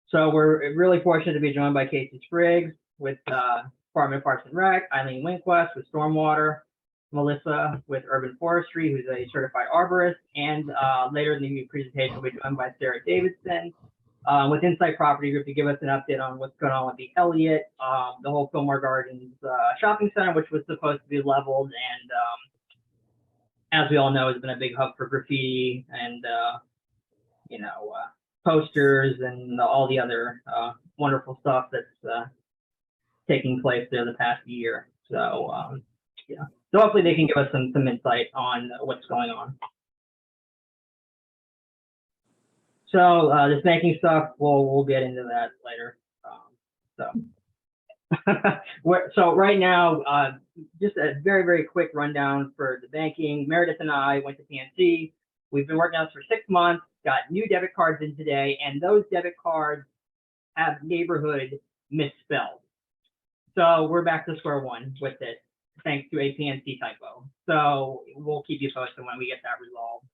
So we're really fortunate to be joined by Kasey Spriggs with Department of Parks and Rec, Aileen Winquist with Stormwater, Melissa with Urban Forestry, who's a certified arborist, and later in the presentation we'll be joined by Sarah Davidson with Insight Property Group to give us an update on what's going on with the Elliott, the whole Fillmore Gardens shopping center, which was supposed to be leveled, and as we all know, has been a big hub for graffiti and posters and all the other wonderful stuff that's taking place there the past year. So so hopefully they can give us some insight on what's going on. So this banking stuff, we'll get into that later. So right now, just a very quick rundown for the banking. Meredith and I went to PNC. We've been working on this for 6 months, got new debit cards in today, and those debit cards have neighborhood misspelled. So we're back to square one with it, thanks to a PNC typo. So we'll keep you posted when we get that resolved.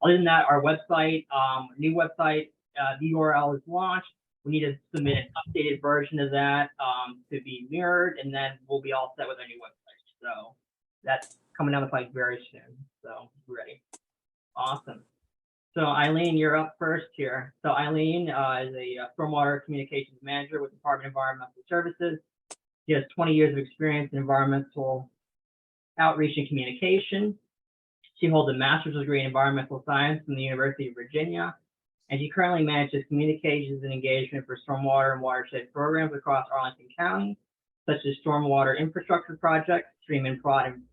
Other than that, our website, new website, the URL is launched. We need to submit an updated version of that to be mirrored, and then we'll be all set with our new website. So that's coming down the pipe very soon. So we're ready. Awesome. So Aileen, you're up first here. So Aileen is a Stormwater Communications Manager with the Department of Environmental Services. She has 20 years of experience in environmental outreach and communication. She holds a master's degree in environmental science from the University of Virginia, and she currently manages communications and engagement for stormwater and watershed programs across Arlington County, such as stormwater infrastructure projects, stream and pond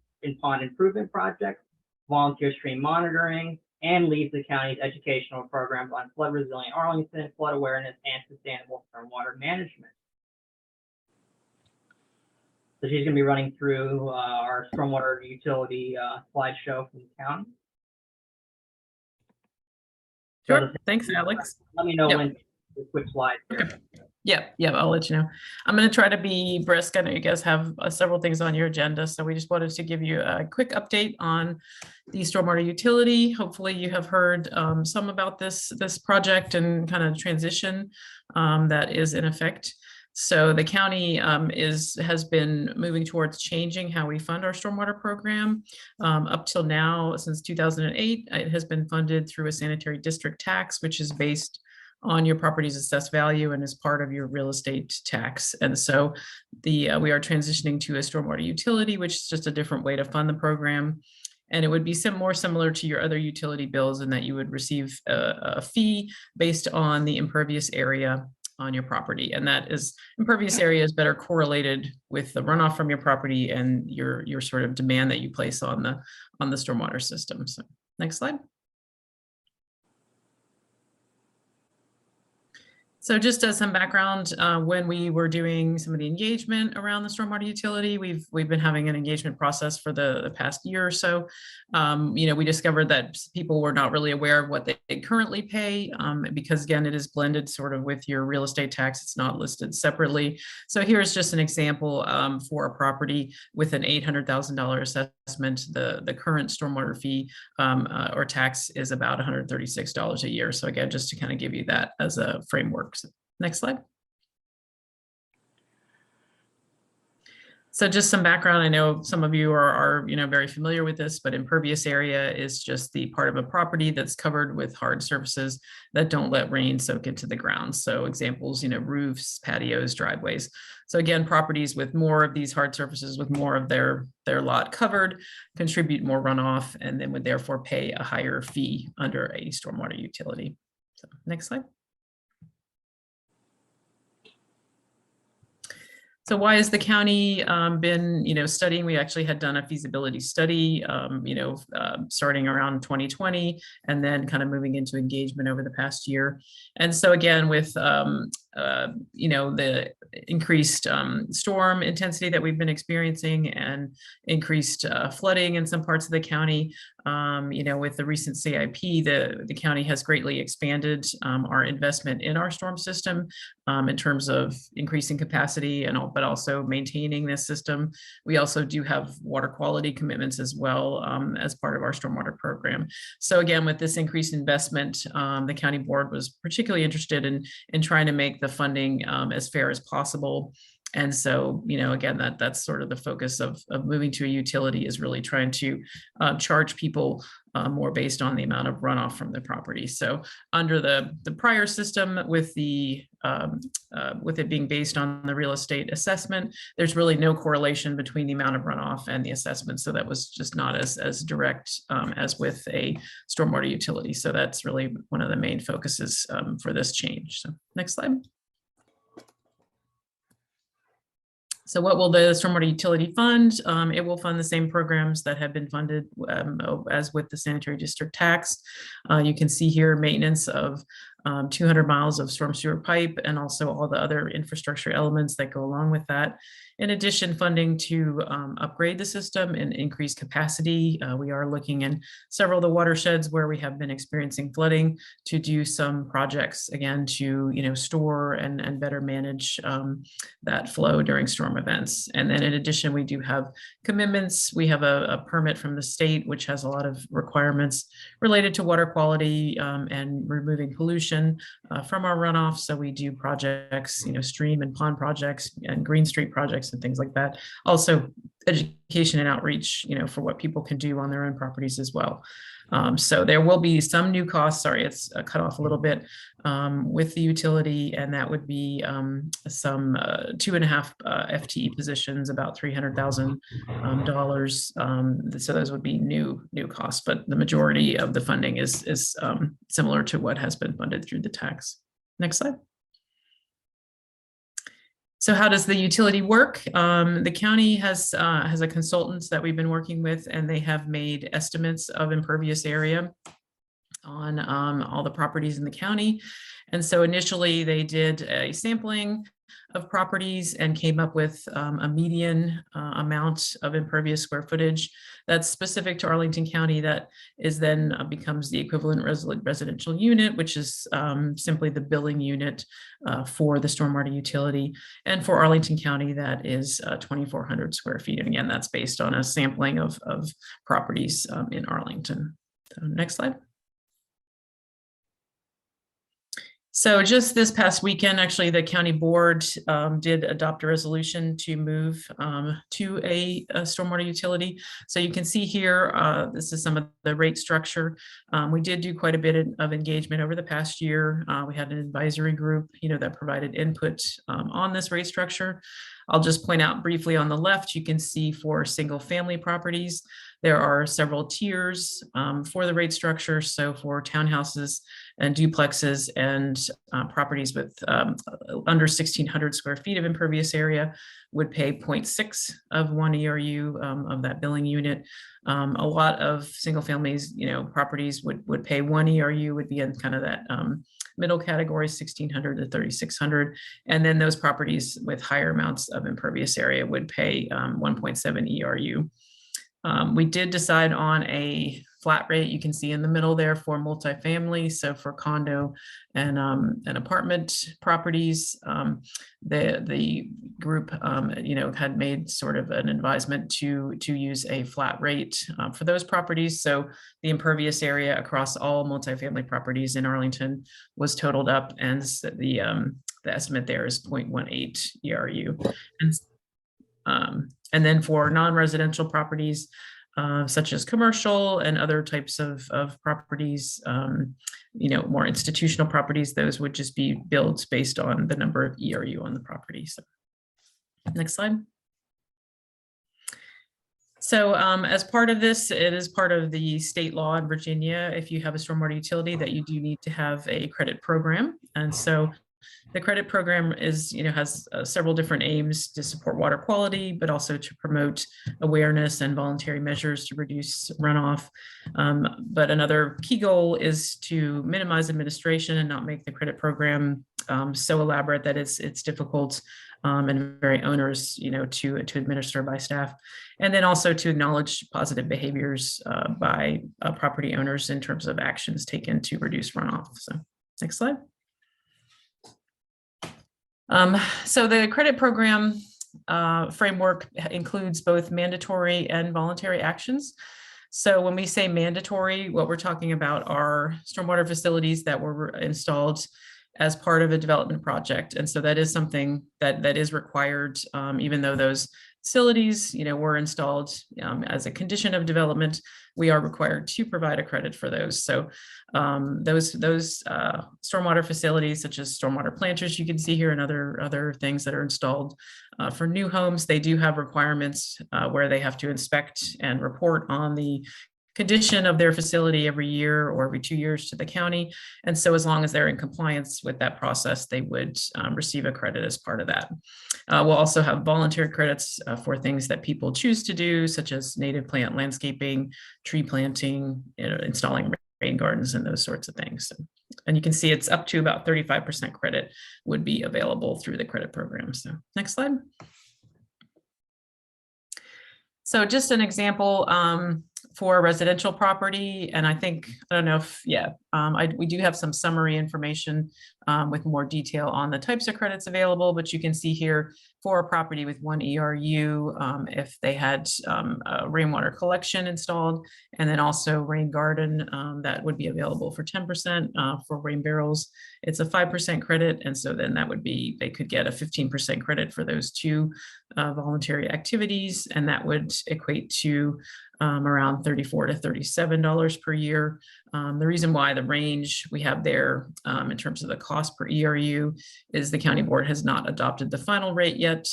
improvement projects, volunteer stream monitoring, and leads the county's educational programs on flood resilient Arlington, flood awareness, and sustainable stormwater management. So she's going to be running through our stormwater utility slideshow from the county. Sure. So thanks, Alex. Let me know when to switch slides here. Okay. Yeah, I'll let you know. I'm going to try to be brisk. I know you guys have several things on your agenda, so we just wanted to give you a quick update on the stormwater utility. Hopefully you have heard some about this project and kind of transition that is in effect. So the county has been moving towards changing how we fund our stormwater program. Up till now, since 2008, it has been funded through a sanitary district tax, which is based on your property's assessed value and is part of your real estate tax. And so we are transitioning to a stormwater utility, which is just a different way to fund the program. And it would be more similar to your other utility bills in that you would receive a fee based on the impervious area on your property. And that is, impervious area is better correlated with the runoff from your property and your sort of demand that you place on the stormwater system. So next slide. So just as some background, when we were doing some of the engagement around the stormwater utility, we've been having an engagement process for the past year or so. We discovered that people were not really aware of what they currently pay because, again, it is blended sort of with your real estate tax. It's not listed separately. So here's just an example for a property with an $800,000 assessment. The current stormwater fee or tax is about $136 a year. So again, just to kind of give you that as a framework. Next slide. So just some background. I know some of you are very familiar with this, but impervious area is just the part of a property that's covered with hard surfaces that don't let rain soak into the ground. So examples, roofs, patios, driveways. So again, properties with more of these hard surfaces, with more of their lot covered, contribute more runoff, and then would therefore pay a higher fee under a stormwater utility. So next slide. So why has the county been, studying? We actually had done a feasibility study, starting around 2020, and then kind of moving into engagement over the past year. And so again, with the increased storm intensity that we've been experiencing and increased flooding in some parts of the county. With the recent CIP, the county has greatly expanded our investment in our storm system in terms of increasing capacity but also maintaining this system. We also do have water quality commitments as well as part of our stormwater program. So again, with this increased investment, the county board was particularly interested in trying to make the funding as fair as possible. And so, again, that's sort of the focus of moving to a utility, is really trying to charge people more based on the amount of runoff from the property. So under the prior system, with it being based on the real estate assessment, there's really no correlation between the amount of runoff and the assessment. So that was just not as direct as with a stormwater utility. So that's really one of the main focuses for this change. So next slide. So what will the stormwater utility fund? It will fund the same programs that have been funded as with the sanitary district tax. You can see here maintenance of 200 miles of storm sewer pipe, and also all the other infrastructure elements that go along with that. In addition, funding to upgrade the system and increase capacity. We are looking in several of the watersheds where we have been experiencing flooding to do some projects, again, to store and better manage that flow during storm events. And then in addition, we do have commitments. We have a permit from the state, which has a lot of requirements related to water quality and removing pollution from our runoff. So we do projects, stream and pond projects and Green Street projects and things like that. Also education and outreach, for what people can do on their own properties as well. So there will be some new costs. Sorry, it's cut off a little bit with the utility, and that would be some 2.5 FTE positions, about $300,000. So those would be new costs, but the majority of the funding is similar to what has been funded through the tax. Next slide. So how does the utility work? The county has a consultant that we've been working with, and they have made estimates of impervious area on all the properties in the county. And so initially they did a sampling of properties and came up with a median amount of impervious square footage that's specific to Arlington County, that is then becomes the equivalent residential unit, which is simply the billing unit for the stormwater utility. And for Arlington County, that is 2,400 square feet. And again, that's based on a sampling of properties in Arlington. So next slide. So just this past weekend, actually, the county board did adopt a resolution to move to a stormwater utility. So you can see here, this is some of the rate structure. We did do quite a bit of engagement over the past year. We had an advisory group, that provided input on this rate structure. I'll just point out briefly on the left, you can see for single family properties, there are several tiers for the rate structure. So for townhouses and duplexes and properties with under 1,600 square feet of impervious area would pay 0.6 of 1 ERU of that billing unit. A lot of single families, properties would pay 1 ERU, would be in kind of that middle category, 1,600 to 3,600. And then those properties with higher amounts of impervious area would pay 1.7 ERU. We did decide on a flat rate, you can see in the middle there, for multifamily. So for condo and apartment properties, the group had made sort of an advisement to use a flat rate for those properties. So the impervious area across all multifamily properties in Arlington was totaled up, and the estimate there is 0.18 ERU. And then for non-residential properties, such as commercial and other types of properties, more institutional properties, those would just be billed based on the number of ERU on the property. So next slide. So as part of this, it is part of the state law in Virginia, if you have a stormwater utility, that you do need to have a credit program. And so the credit program is, has several different aims to support water quality, but also to promote awareness and voluntary measures to reduce runoff. But another key goal is to minimize administration and not make the credit program so elaborate that it's difficult and very onerous, to administer by staff. And then also to acknowledge positive behaviors by property owners in terms of actions taken to reduce runoff. So next slide. So the credit program framework includes both mandatory and voluntary actions. So when we say mandatory, what we're talking about are stormwater facilities that were installed as part of a development project. And so that is something that is required, even though those facilities, were installed as a condition of development, we are required to provide a credit for those. So those stormwater facilities, such as stormwater planters, you can see here, and other things that are installed for new homes, they do have requirements where they have to inspect and report on the condition of their facility every year or every 2 years to the county. And so as long as they're in compliance with that process, they would receive a credit as part of that. We'll also have voluntary credits for things that people choose to do, such as native plant landscaping, tree planting, installing rain gardens, and those sorts of things. And you can see it's up to about 35% credit would be available through the credit program. So next slide. So just an example for residential property, and I don't know if, we do have some summary information with more detail on the types of credits available, but you can see here for a property with 1 ERU, if they had a rainwater collection installed, and then also rain garden, that would be available for 10%. For rain barrels, it's a 5% credit, and so then that would be, they could get a 15% credit for those two voluntary activities, and that would equate to around $34 to $37 per year. The reason why the range we have there in terms of the cost per ERU is the county board has not adopted the final rate yet.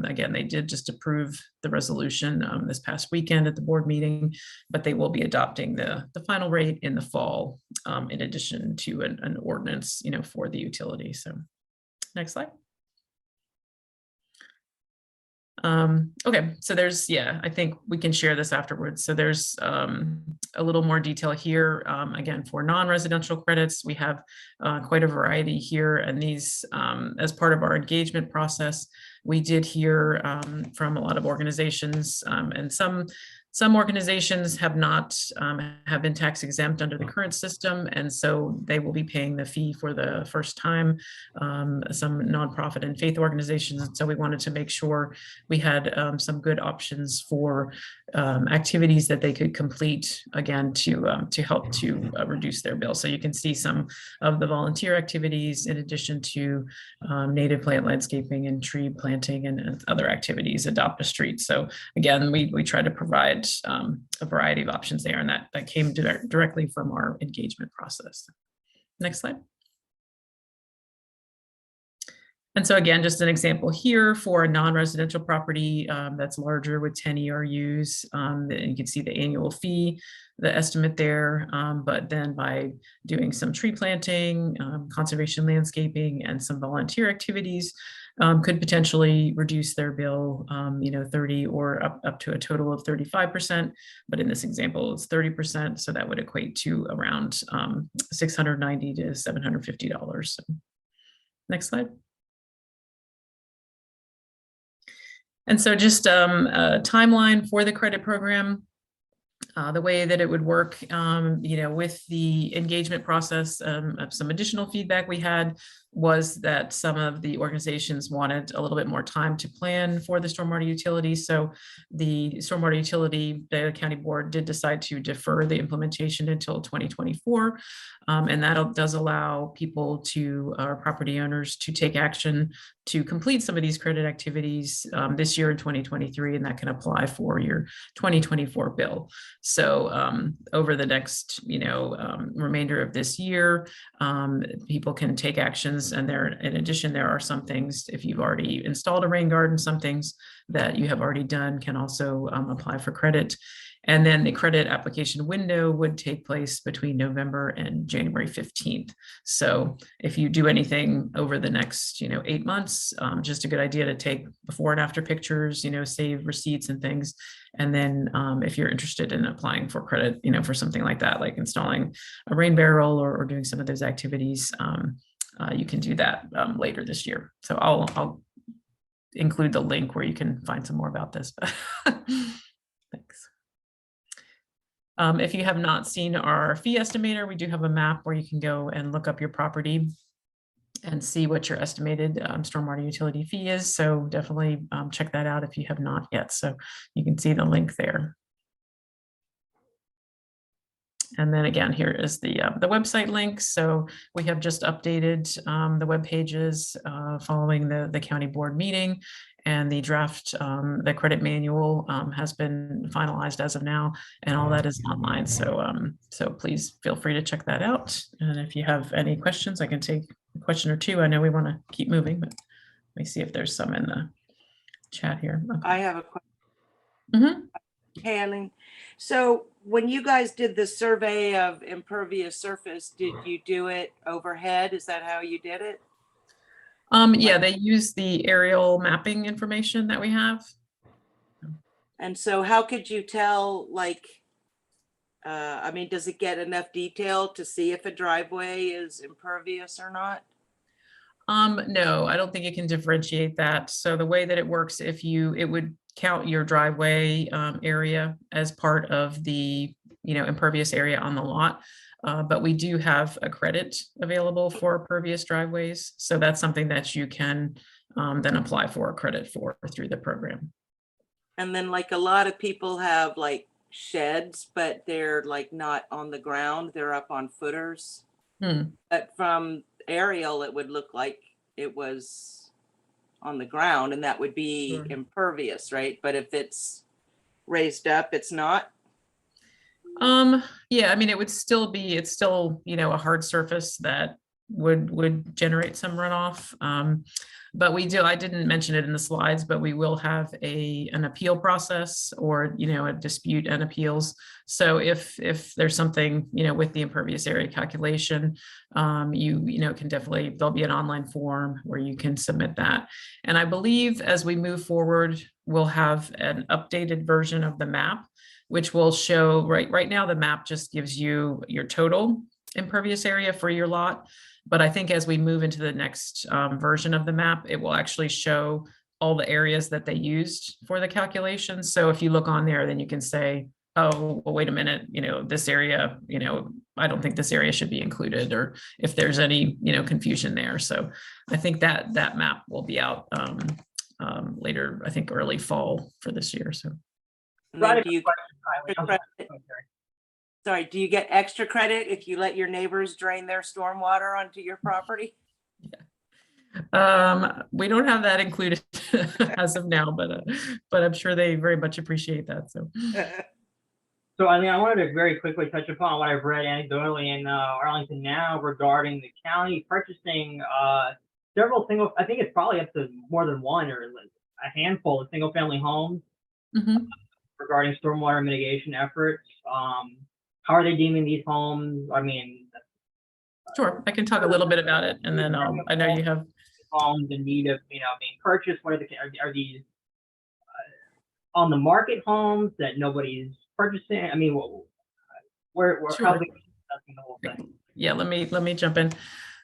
Again, they did just approve the resolution this past weekend at the board meeting, but they will be adopting the final rate in the fall, in addition to an ordinance, for the utility. So next slide. Okay, so there's, I think we can share this afterwards. So there's a little more detail here. Again, for non-residential credits, we have quite a variety here. And these, as part of our engagement process, we did hear from a lot of organizations, and some organizations have not have been tax exempt under the current system, and so they will be paying the fee for the first time. Some nonprofit and faith organizations, and so we wanted to make sure we had some good options for activities that they could complete, again, to help to reduce their bill. So you can see some of the volunteer activities in addition to native plant landscaping and tree planting and other activities, adopt a street. So again, we try to provide a variety of options there, and that came directly from our engagement process. Next slide. And so again, just an example here for a non-residential property that's larger with 10 ERUs. You can see the annual fee, the estimate there, but then by doing some tree planting, conservation landscaping, and some volunteer activities, could potentially reduce their bill, 30 or up to a total of 35%. But in this example, it's 30%. So that would equate to around $690 to $750. So, next slide. And so just a timeline for the credit program. The way that it would work, with the engagement process, some additional feedback we had was that some of the organizations wanted a little bit more time to plan for the stormwater utility. So the stormwater utility, the county board did decide to defer the implementation until 2024. And that does allow people to, our property owners, to take action to complete some of these credit activities this year in 2023, and that can apply for your 2024 bill. So over the next, remainder of this year, people can take actions. And in addition, there are some things, if you've already installed a rain garden, some things that you have already done can also apply for credit. And then the credit application window would take place between November and January 15th. So if you do anything over the next, 8 months, just a good idea to take before and after pictures, save receipts and things. And then if you're interested in applying for credit, for something like that, like installing a rain barrel or doing some of those activities, you can do that later this year. So I'll include the link where you can find some more about this. Thanks. If you have not seen our fee estimator, we do have a map where you can go and look up your property and see what your estimated stormwater utility fee is. So definitely check that out if you have not yet. So you can see the link there. And then again, here is the website link. So we have just updated the web pages following the county board meeting, and the draft, the credit manual has been finalized as of now, and all that is online. So so please feel free to check that out. And if you have any questions, I can take a question or two. I know we want to keep moving, but let me see if there's some in the chat here. Okay. I have a question. Mm-hmm. Hey, Aileen. So when you guys did the survey of impervious surface, did you do it overhead? Is that how you did it? Yeah, they use the aerial mapping information that we have. And so how could you tell, like, I mean, does it get enough detail to see if a driveway is impervious or not? No, I don't think it can differentiate that. So the way that it works, it would count your driveway area as part of the, impervious area on the lot. But we do have a credit available for pervious driveways. So that's something that you can then apply for a credit for through the program. And then, like, a lot of people have like sheds, but they're like not on the ground, they're up on footers. But from aerial, it would look like it was on the ground, and that would be Sure. impervious, right? But if it's raised up, it's not. Yeah, I mean, it's still, a hard surface that would generate some runoff. But I didn't mention it in the slides, but we will have an appeal process, or, a dispute and appeals. So if there's something, with the impervious area calculation, can definitely, there'll be an online form where you can submit that. And I believe as we move forward, we'll have an updated version of the map, which will show, right now, the map just gives you your total impervious area for your lot. But I think as we move into the next version of the map, it will actually show all the areas that they used for the calculations. So if you look on there, then you can say, oh, well, wait a minute, this area, I don't think this area should be included, or if there's any, confusion there. So I think that map will be out later, I think early fall for this year. So. Do you do you get extra credit if you let your neighbors drain their stormwater onto your property? Yeah. We don't have that included as of now, but I'm sure they very much appreciate that. So. So I wanted to very quickly touch upon what I've read anecdotally in Arlington now regarding the county purchasing several I think it's probably up to more than one or a handful of single family homes. Mm-hmm. Regarding stormwater mitigation efforts. How are they deeming these homes? I mean, sure, I can talk a little bit about it, and then I know you have homes in need of being purchased. What are these on the market homes that nobody's purchasing? I mean, where sure. How big is the whole thing? Yeah, let me jump in.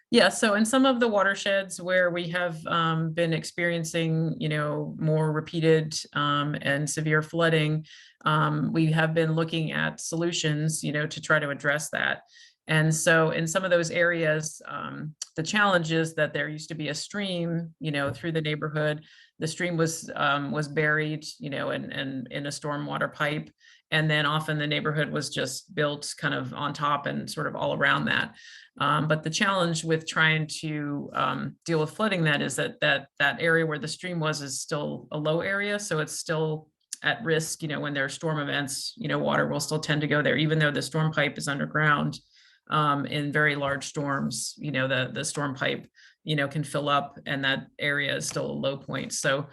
Yeah, so in some of the watersheds where we have been experiencing, more repeated and severe flooding, we have been looking at solutions, to try to address that. And so in some of those areas, the challenge is that there used to be a stream, through the neighborhood. The stream was buried, and in a stormwater pipe. And then often the neighborhood was just built kind of on top and sort of all around that. But the challenge with trying to deal with flooding that is that area where the stream was is still a low area. So it's still at risk, when there are storm events, water will still tend to go there, even though the storm pipe is underground. In very large storms, the storm pipe, can fill up, and that area is still a low point. So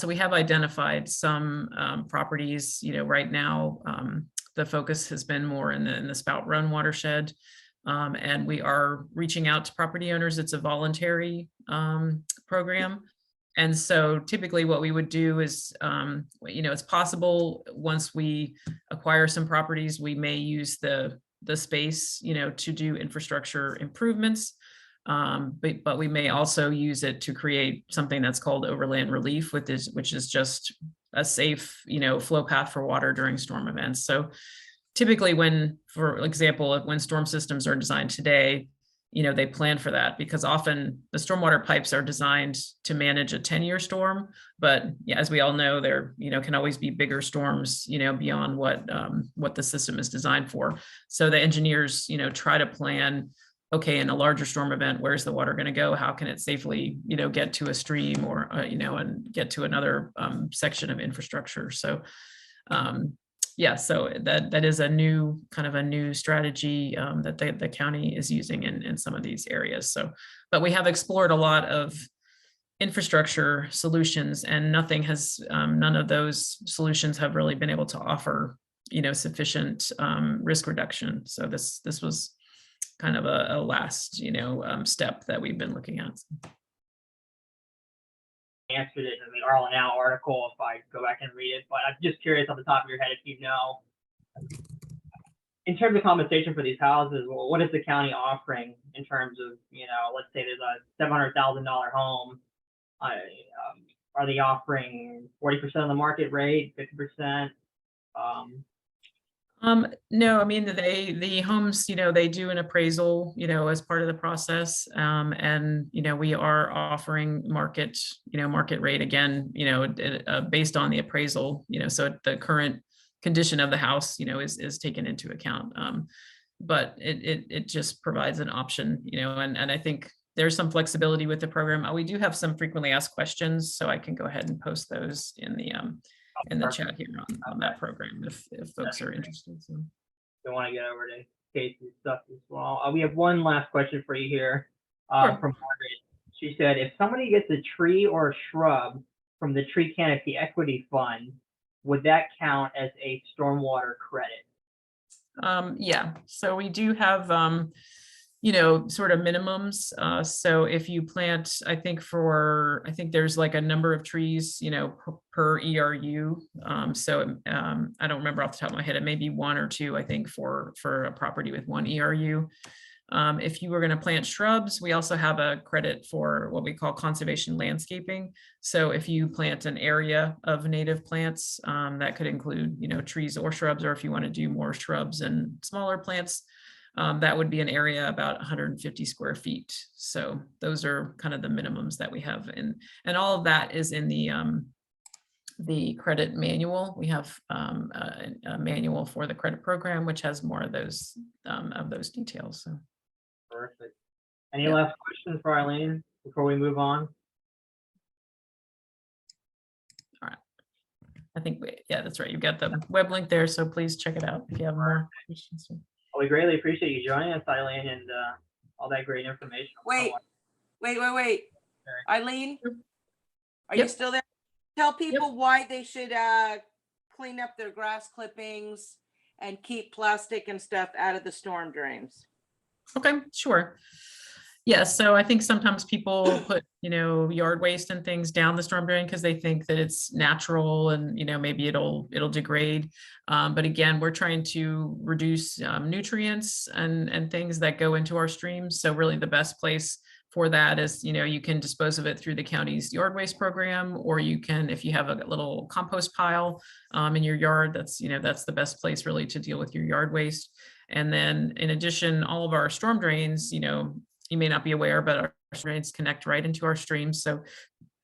we have identified some properties, right now, the focus has been more in the Spout Run watershed. And we are reaching out to property owners. It's a voluntary program. And so typically what we would do is, it's possible once we acquire some properties, we may use the space, to do infrastructure improvements. But we may also use it to create something that's called overland relief, which is just a safe, flow path for water during storm events. So typically for example, when storm systems are designed today, they plan for that, because often the stormwater pipes are designed to manage a 10-year storm. But yeah, as we all know, there, can always be bigger storms, beyond what the system is designed for. So the engineers, try to plan, okay, in a larger storm event, where's the water going to go? How can it safely, get to a stream or, and get to another section of infrastructure? So, yeah, so that is a new strategy that the county is using in some of these areas. So, but we have explored a lot of infrastructure solutions, and none of those solutions have really been able to offer, sufficient risk reduction. So this was kind of a last, step that we've been looking at. Answered it in the Arlen Now article if I go back and read it, but I'm just curious off the top of your head if you know, in terms of compensation for these houses, well, what is the county offering in terms of, let's say there's a $700,000 home, are they offering 40% of the market rate, 50%? No, I mean, the homes, they do an appraisal, as part of the process. And, we are offering market rate again, based on the appraisal, so the current condition of the house, is taken into account. But it just provides an option, and I think there's some flexibility with the program. We do have some frequently asked questions, so I can go ahead and post those in the chat here on that program if folks are interested. So I want to get over to Kasey's stuff as well. We have one last question for you here Sure. from Margaret. She said, if somebody gets a tree or a shrub from the Tree Canopy Equity Fund, would that count as a stormwater credit? Yeah, so we do have sort of minimums. So if you plant, I think there's like a number of trees, per ERU. So I don't remember off the top of my head, it may be 1 or 2, I think, for a property with 1 ERU. If you were going to plant shrubs, we also have a credit for what we call conservation landscaping. So if you plant an area of native plants, that could include, trees or shrubs, or if you want to do more shrubs and smaller plants, that would be an area about 150 square feet. So those are kind of the minimums that we have. And all of that is in the credit manual. We have a manual for the credit program, which has more of those details. So. Perfect. Any last questions for Aileen before we move on? All right. I think, that's right. You've got the web link there, so please check it out if you have more questions. Well, we greatly appreciate you joining us, Aileen, and all that great information. Wait. Aileen, are Yep. you still there? Tell people why they should clean up their grass clippings and keep plastic and stuff out of the storm drains. Okay, sure. Yeah, so I think sometimes people put, yard waste and things down the storm drain because they think that it's natural and, maybe it'll degrade. But again, we're trying to reduce nutrients and things that go into our streams. So really the best place for that is, you can dispose of it through the county's yard waste program, or you can, if you have a little compost pile in your yard, that's the best place really to deal with your yard waste. And then in addition, all of our storm drains, you may not be aware, but our drains connect right into our streams. So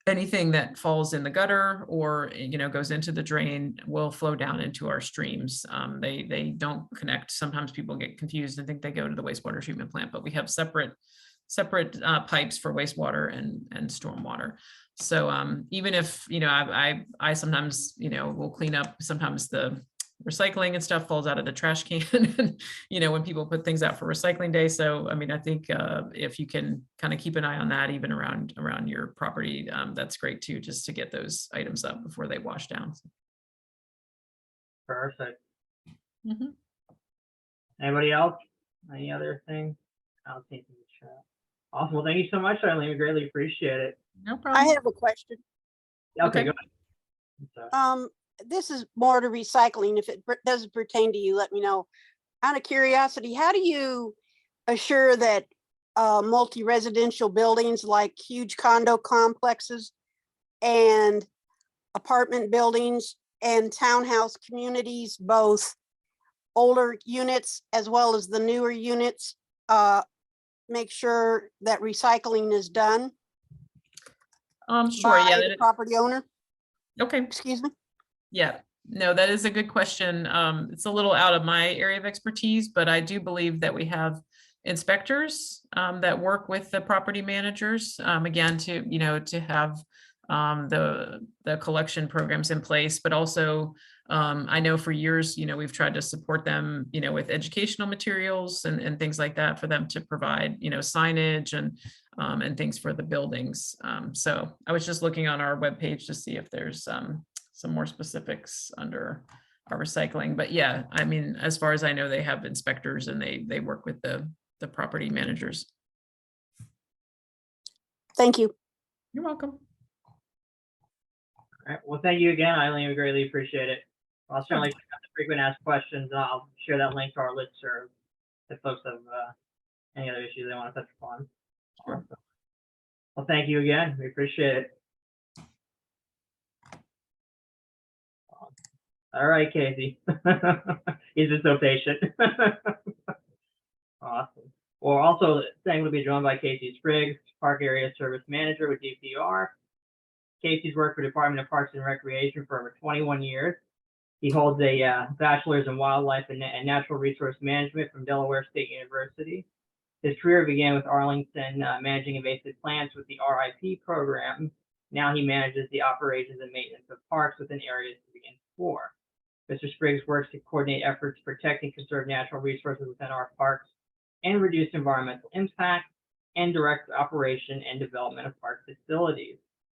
anything that falls in the gutter or, goes into the drain will flow down into our streams. They don't connect. Sometimes people get confused and think they go to the wastewater treatment plant, but we have separate pipes for wastewater and stormwater. So even if, I sometimes, will clean up, sometimes the recycling and stuff falls out of the trash can, when people put things out for recycling day. So, I think if you can kind of keep an eye on that, even around your property, that's great too, just to get those items up before they wash down. Perfect. Mm-hmm. Anybody else? Any other thing? I don't think in the chat. Awesome. Well, thank you so much, Aileen. We greatly appreciate it. No problem. I have a question. Okay, Okay. go ahead. This is more to recycling. If it doesn't pertain to you, let me know. Out of curiosity, how do you assure that multi-residential buildings like huge condo complexes and apartment buildings and townhouse communities, both older units as well as the newer units. Make sure that recycling is done Sure, by yeah, the property owner. okay. Excuse me. Yeah, no, that is a good question. It's a little out of my area of expertise, but I do believe that we have inspectors that work with the property managers, again, to have the collection programs in place, but also I know for years, we've tried to support them, with educational materials and things like that for them to provide, signage and things for the buildings. So I was just looking on our webpage to see if there's some more specifics under our recycling, but yeah, I mean, as far as I know, they have inspectors and they work with the property managers. Thank you. You're welcome. All right. Well, thank you again, Eileen. We greatly appreciate it. I'll certainly check out the frequent asked questions, and I'll share that link to our listserv if folks have any other issues they want to touch upon. Sure. Well, thank you again. We appreciate it. All right, Kasey. He's just so patient. Awesome. We're also thankful to be joined by Kasey Spriggs, Park Area Service Manager with DPR. Kasey's worked for the Department of Parks and Recreation for over 21 years. He holds a bachelor's in wildlife and natural resource management from Delaware State University. His career began with Arlington, managing invasive plants with the RIP program. Now he manages the operations and maintenance of parks within areas to begin for. Mr. Spriggs works to coordinate efforts to protect and conserve natural resources within our parks and reduce environmental impact and direct operation and development of park facilities.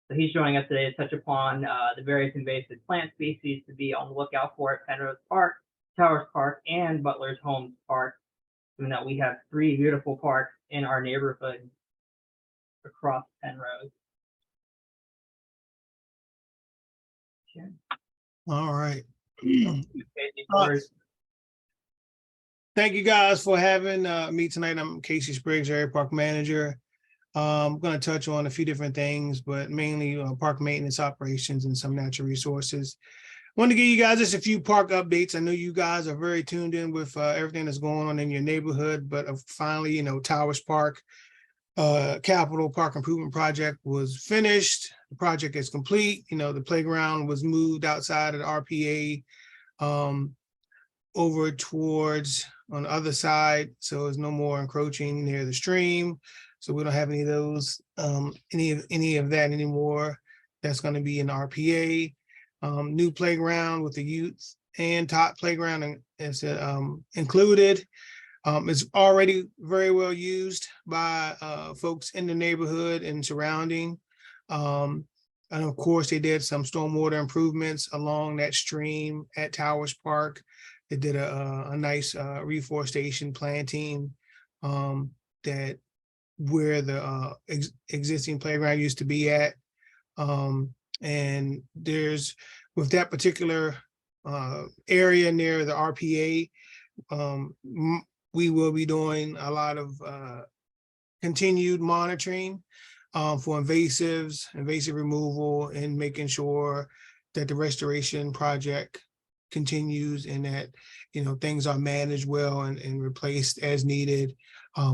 So he's joining us today to touch upon the various invasive plant species to be on the lookout for at Penrose Park, Towers Park, and Butler's Homes Park. Given that we have 3 beautiful parks in our neighborhood across Penrose. Yeah. All right. Kasey, Thank you guys for having me tonight. I'm Kasey Spriggs, Area Park Manager. I'm going to touch on a few different things, but mainly park maintenance operations and some natural resources. I want to give you guys just a few park updates. I know you guys are very tuned in with everything that's going on in your neighborhood, but finally, Towers Park Capital Park Improvement Project was finished. The project is complete. The playground was moved outside of the RPA over towards on the other side, so there's no more encroaching near the stream. So we don't have any of those, any of that anymore. That's going to be in RPA. New playground with the youth and top playground is included. It's already very well used by folks in the neighborhood and surrounding. And of course, they did some stormwater improvements along that stream at Towers Park. They did a nice reforestation planting that where the existing playground used to be at. And there's, with that particular area near the RPA, we will be doing a lot of continued monitoring for invasive removal and making sure that the restoration project continues and that things are managed well and replaced as needed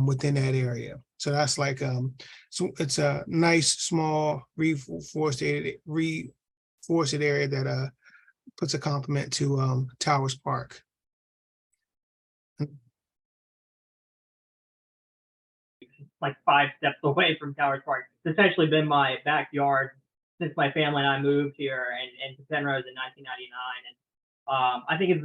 within that area. So that's like so it's a nice small reforested area that puts a complement to Towers Park. Like 5 steps away from Towers Park. It's essentially been my backyard since my family and I moved here and to Penrose in 1999. And I think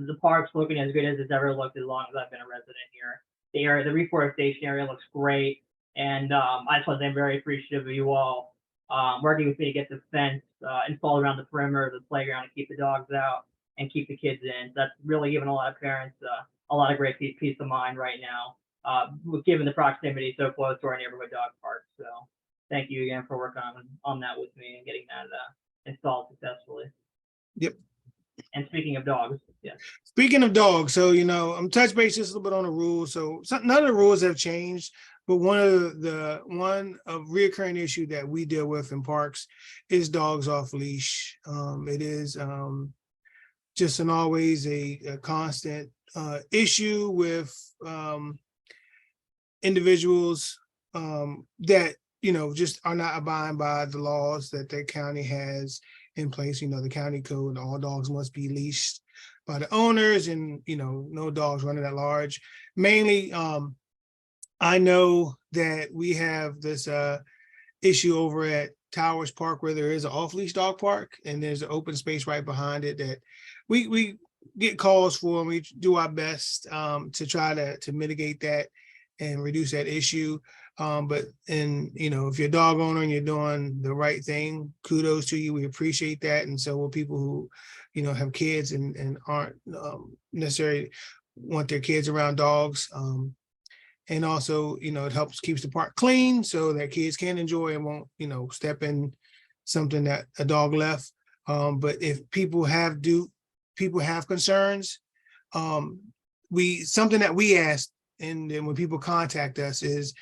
the park's looking as good as it's ever looked as long as I've been a resident here. The area, the reforestation area looks great. And I just want to say I'm very appreciative of you all working with me to get the fence installed around the perimeter of the playground to keep the dogs out and keep the kids in. So that's really given a lot of parents a lot of great peace of mind right now, given the proximity so close to our neighborhood dog park. So thank you again for working on that with me and getting that installed successfully. Yep. And speaking of dogs, yeah. Speaking of dogs, so I'm touch base just a little bit on the rules. So none of the rules have changed. But one of reoccurring issue that we deal with in parks is dogs off leash. It is just an always a constant issue with individuals that just are not abiding by the laws that the county has in place. The county code, all dogs must be leashed by the owners, and no dogs running at large. Mainly, I know that we have this issue over at Towers Park where there is an off-leash dog park, and there's an open space right behind it that we get calls for, and we do our best to try to mitigate that and reduce that issue. But if you're a dog owner and you're doing the right thing, kudos to you. We appreciate that. And so will people who, have kids and aren't necessarily want their kids around dogs. And also, it keeps the park clean so that kids can enjoy and won't, step in something that a dog left. But if people have concerns, something that we ask, and then when people contact us, is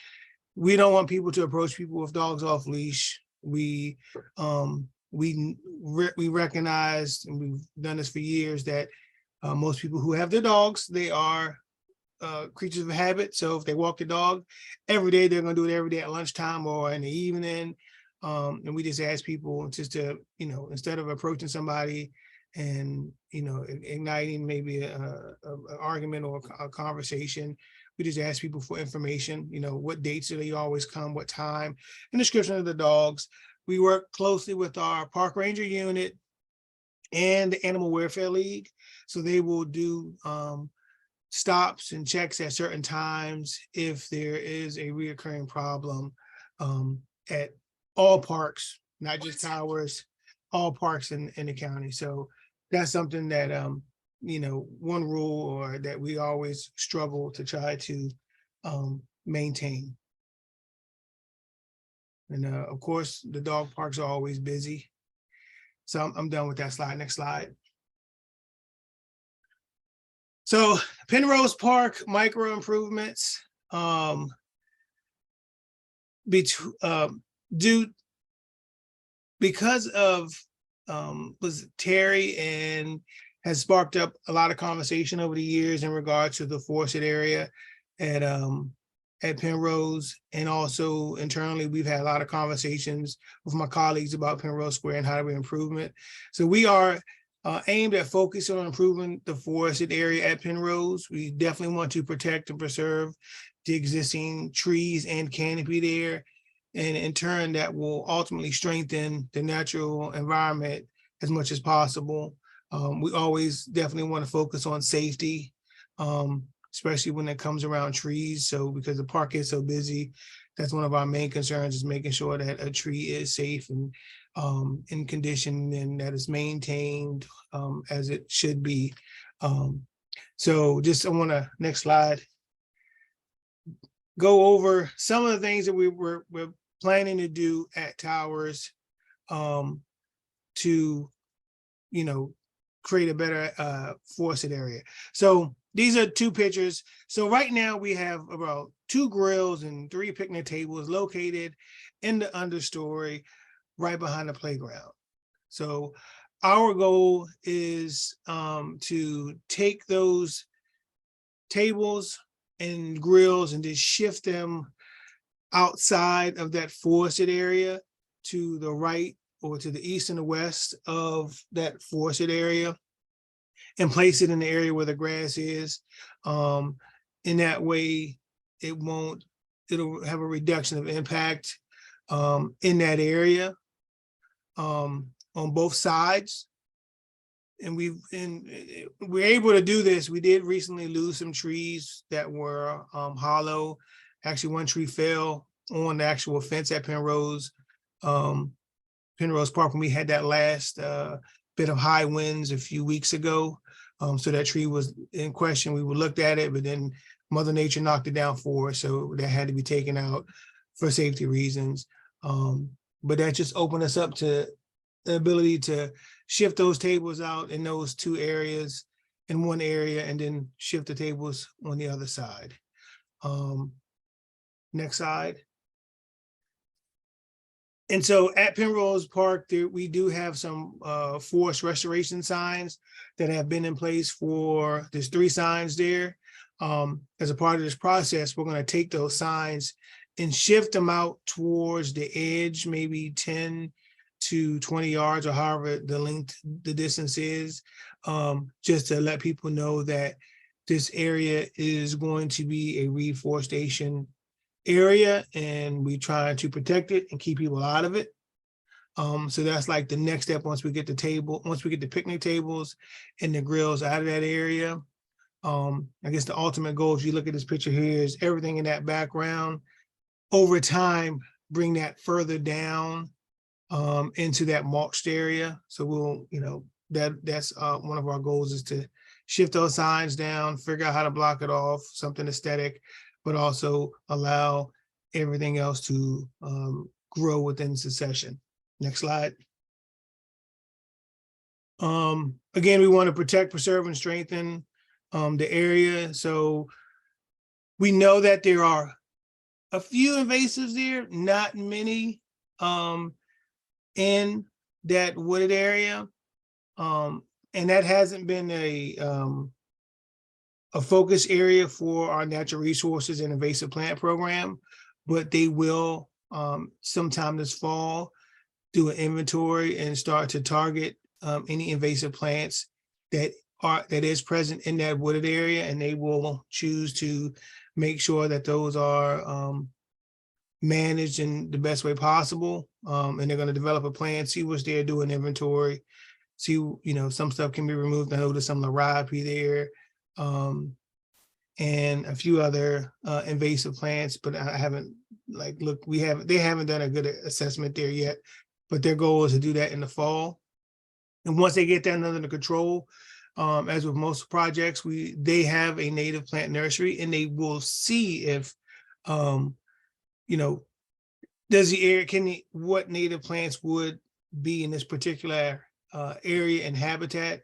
we don't want people to approach people with dogs off leash. We recognize, and we've done this for years, that most people who have their dogs, they are creatures of habit. So if they walk the dog every day, they're going to do it every day at lunchtime or in the evening. And we just ask people just to, instead of approaching somebody and, igniting maybe an argument or a conversation, we just ask people for information. What dates do they always come, what time, and description of the dogs. We work closely with our park ranger unit and the Animal Welfare League. So they will do stops and checks at certain times if there is a reoccurring problem at all parks, not just Towers, all parks in the county. So that's something that one rule or that we always struggle to try to maintain. And of course, the dog parks are always busy. So I'm done with that slide. Next slide. So Penrose Park micro improvements, because of was Terry, and has sparked up a lot of conversation over the years in regard to the forested area at Penrose, and also internally we've had a lot of conversations with my colleagues about Penrose Square and how to be improvement. So we are aimed at focusing on improving the forested area at Penrose. We definitely want to protect and preserve the existing trees and canopy there. And in turn, that will ultimately strengthen the natural environment as much as possible. We always definitely want to focus on safety, especially when it comes around trees. So because the park is so busy, that's one of our main concerns, is making sure that a tree is safe and in condition, and that is maintained as it should be. So just I want to, next slide, go over some of the things that we're planning to do at Towers to, create a better forested area. So these are two pictures. So right now we have about 2 grills and 3 picnic tables located in the understory right behind the playground. So our goal is to take those tables and grills and just shift them outside of that forested area to the right or to the east and the west of that forested area, and place it in the area where the grass is. In that way, it'll have a reduction of impact in that area on both sides. And we're able to do this. We did recently lose some trees that were hollow. Actually, one tree fell on the actual fence at Penrose Park when we had that last bit of high winds a few weeks ago. So that tree was in question. We looked at it, but then Mother Nature knocked it down for us. So that had to be taken out for safety reasons. But that just opened us up to the ability to shift those tables out in those 2 areas in one area, and then shift the tables on the other side. Next slide. And so at Penrose Park, we do have some forest restoration signs that have been in place for, there's 3 signs there. As a part of this process, we're going to take those signs and shift them out towards the edge, maybe 10 to 20 yards or however the distance is, just to let people know that this area is going to be a reforestation area and we try to protect it and keep people out of it. So that's like the next step once we get the picnic tables and the grills out of that area. I guess the ultimate goal, if you look at this picture here, is everything in that background over time, bring that further down into that mulched area. So we'll, that's one of our goals, is to shift those signs down, figure out how to block it off, something aesthetic, but also allow everything else to grow within succession. Next slide. Again, we want to protect, preserve, and strengthen the area. So we know that there are a few invasives there, not many in that wooded area. And that hasn't been a focus area for our natural resources and invasive plant program, but they will sometime this fall do an inventory and start to target any invasive plants that is present in that wooded area, and they will choose to make sure that those are managed in the best way possible. And they're going to develop a plan, see what's there, do an inventory, see, some stuff can be removed. I know there's some larapi there, and a few other invasive plants, but I haven't they haven't done a good assessment there yet, but their goal is to do that in the fall. And once they get that under control, as with most projects, they have a native plant nursery, and they will see if, does the area, what native plants would be in this particular area and habitat,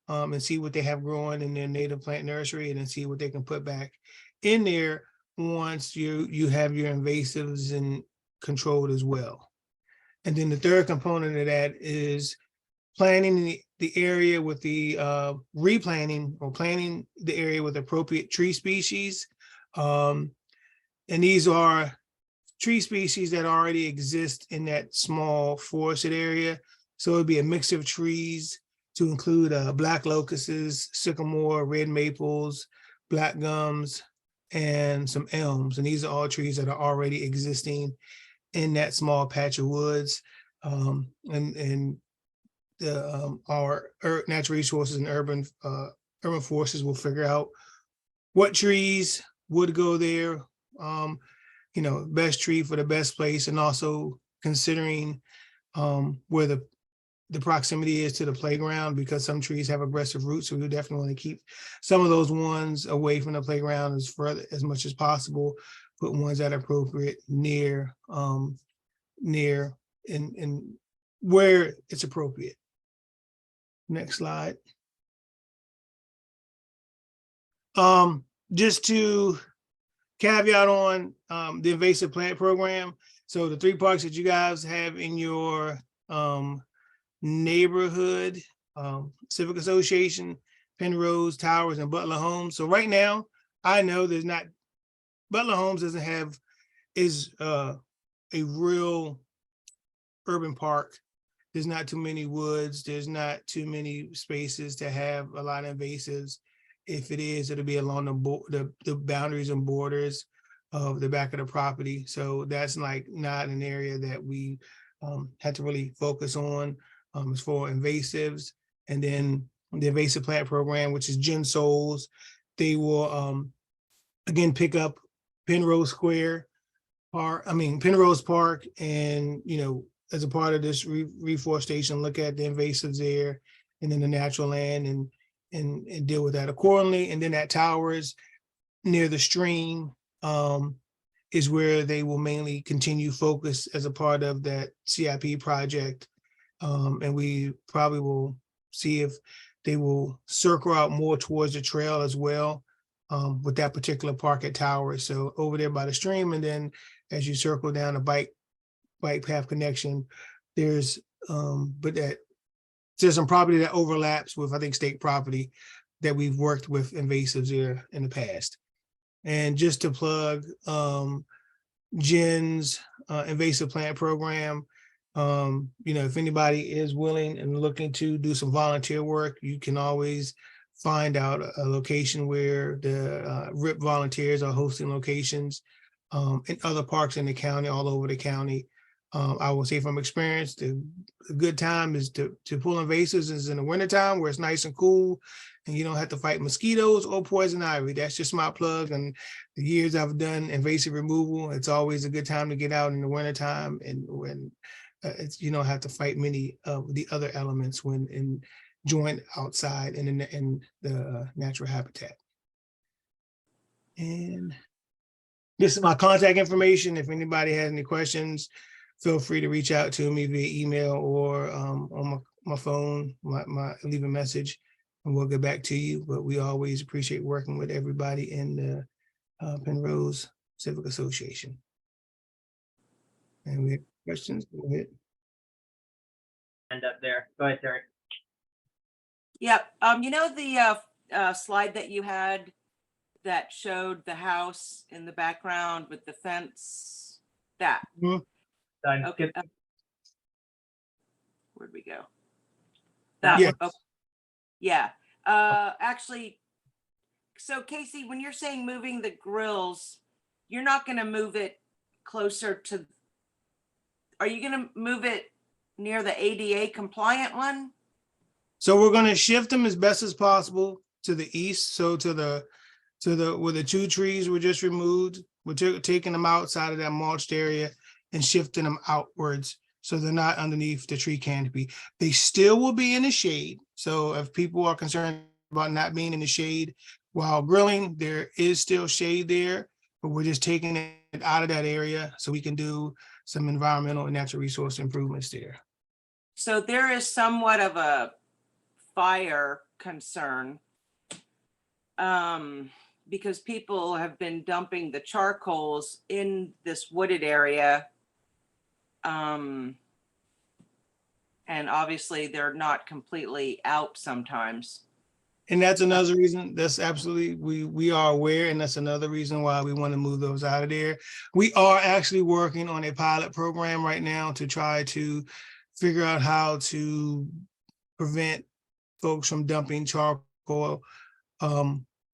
and see what they have growing in their native plant nursery, and then see what they can put back in there once you have your invasives and controlled as well. And then the third component of that is planning the area with the replanting or planting the area with appropriate tree species. And these are tree species that already exist in that small forested area. So it'd be a mix of trees to include black locusts, sycamore, red maples, black gums, and some elms. And these are all trees that are already existing in that small patch of woods. And our natural resources and urban forces will figure out what trees would go there, best tree for the best place, and also considering where the proximity is to the playground, because some trees have aggressive roots. So we definitely want to keep some of those ones away from the playground as much as possible, put ones that are appropriate near in where it's appropriate. Next slide. Just to caveat on the invasive plant program. So the 3 parks that you guys have in your neighborhood, Civic Association, Penrose, Towers, and Butler Homes. So right now, I know Butler Homes is a real urban park. There's not too many woods. There's not too many spaces to have a lot of invasives. If it is, it'll be along the boundaries and borders of the back of the property. So that's not an area that we had to really focus on as for invasives. And then the invasive plant program, which is Gen Souls, they will again pick up Penrose Park, and as a part of this reforestation, look at the invasives there, and then the natural land, and deal with that accordingly. And then at Towers, near the stream, is where they will mainly continue focus as a part of that CIP project. And we probably will see if they will circle out more towards the trail as well, with that particular park at Towers. So over there by the stream, and then as you circle down the bike path connection, there's some property that overlaps with, I think, state property that we've worked with invasives there in the past. And just to plug Jen's invasive plant program, if anybody is willing and looking to do some volunteer work, you can always find out a location where the RIP volunteers are hosting locations in other parks in the county, all over the county. I will say from experience, the good time is to pull invasives is in the wintertime where it's nice and cool and you don't have to fight mosquitoes or poison ivy. That's just my plug. And the years I've done invasive removal, it's always a good time to get out in the wintertime, and when you don't have to fight many of the other elements when enjoying outside and in the natural habitat. And this is my contact information. If anybody has any questions, feel free to reach out to me via email or on my phone, leave a message, and we'll get back to you. But we always appreciate working with everybody in the Penrose Civic Association. And we have questions? Go ahead. End up there. Go ahead, Terry. Yep. The slide that you had that showed the house in the background with the fence, that. Done. Okay. Skip. Where'd we go? That Yeah. Oh, yeah. Actually, so Kasey, when you're saying moving the grills, you're not going to move it closer to, are you going to move it near the ADA compliant one? So we're going to shift them as best as possible to the east. So to the where the 2 trees were just removed, we're taking them outside of that mulched area and shifting them outwards so they're not underneath the tree canopy. They still will be in the shade. So if people are concerned about not being in the shade while grilling, there is still shade there, but we're just taking it out of that area so we can do some environmental and natural resource improvements there. So there is somewhat of a fire concern because people have been dumping the charcoals in this wooded area. And obviously they're not completely out sometimes. And that's another reason. That's absolutely, we are aware, and that's another reason why we want to move those out of there. We are actually working on a pilot program right now to try to figure out how to prevent folks from dumping charcoal,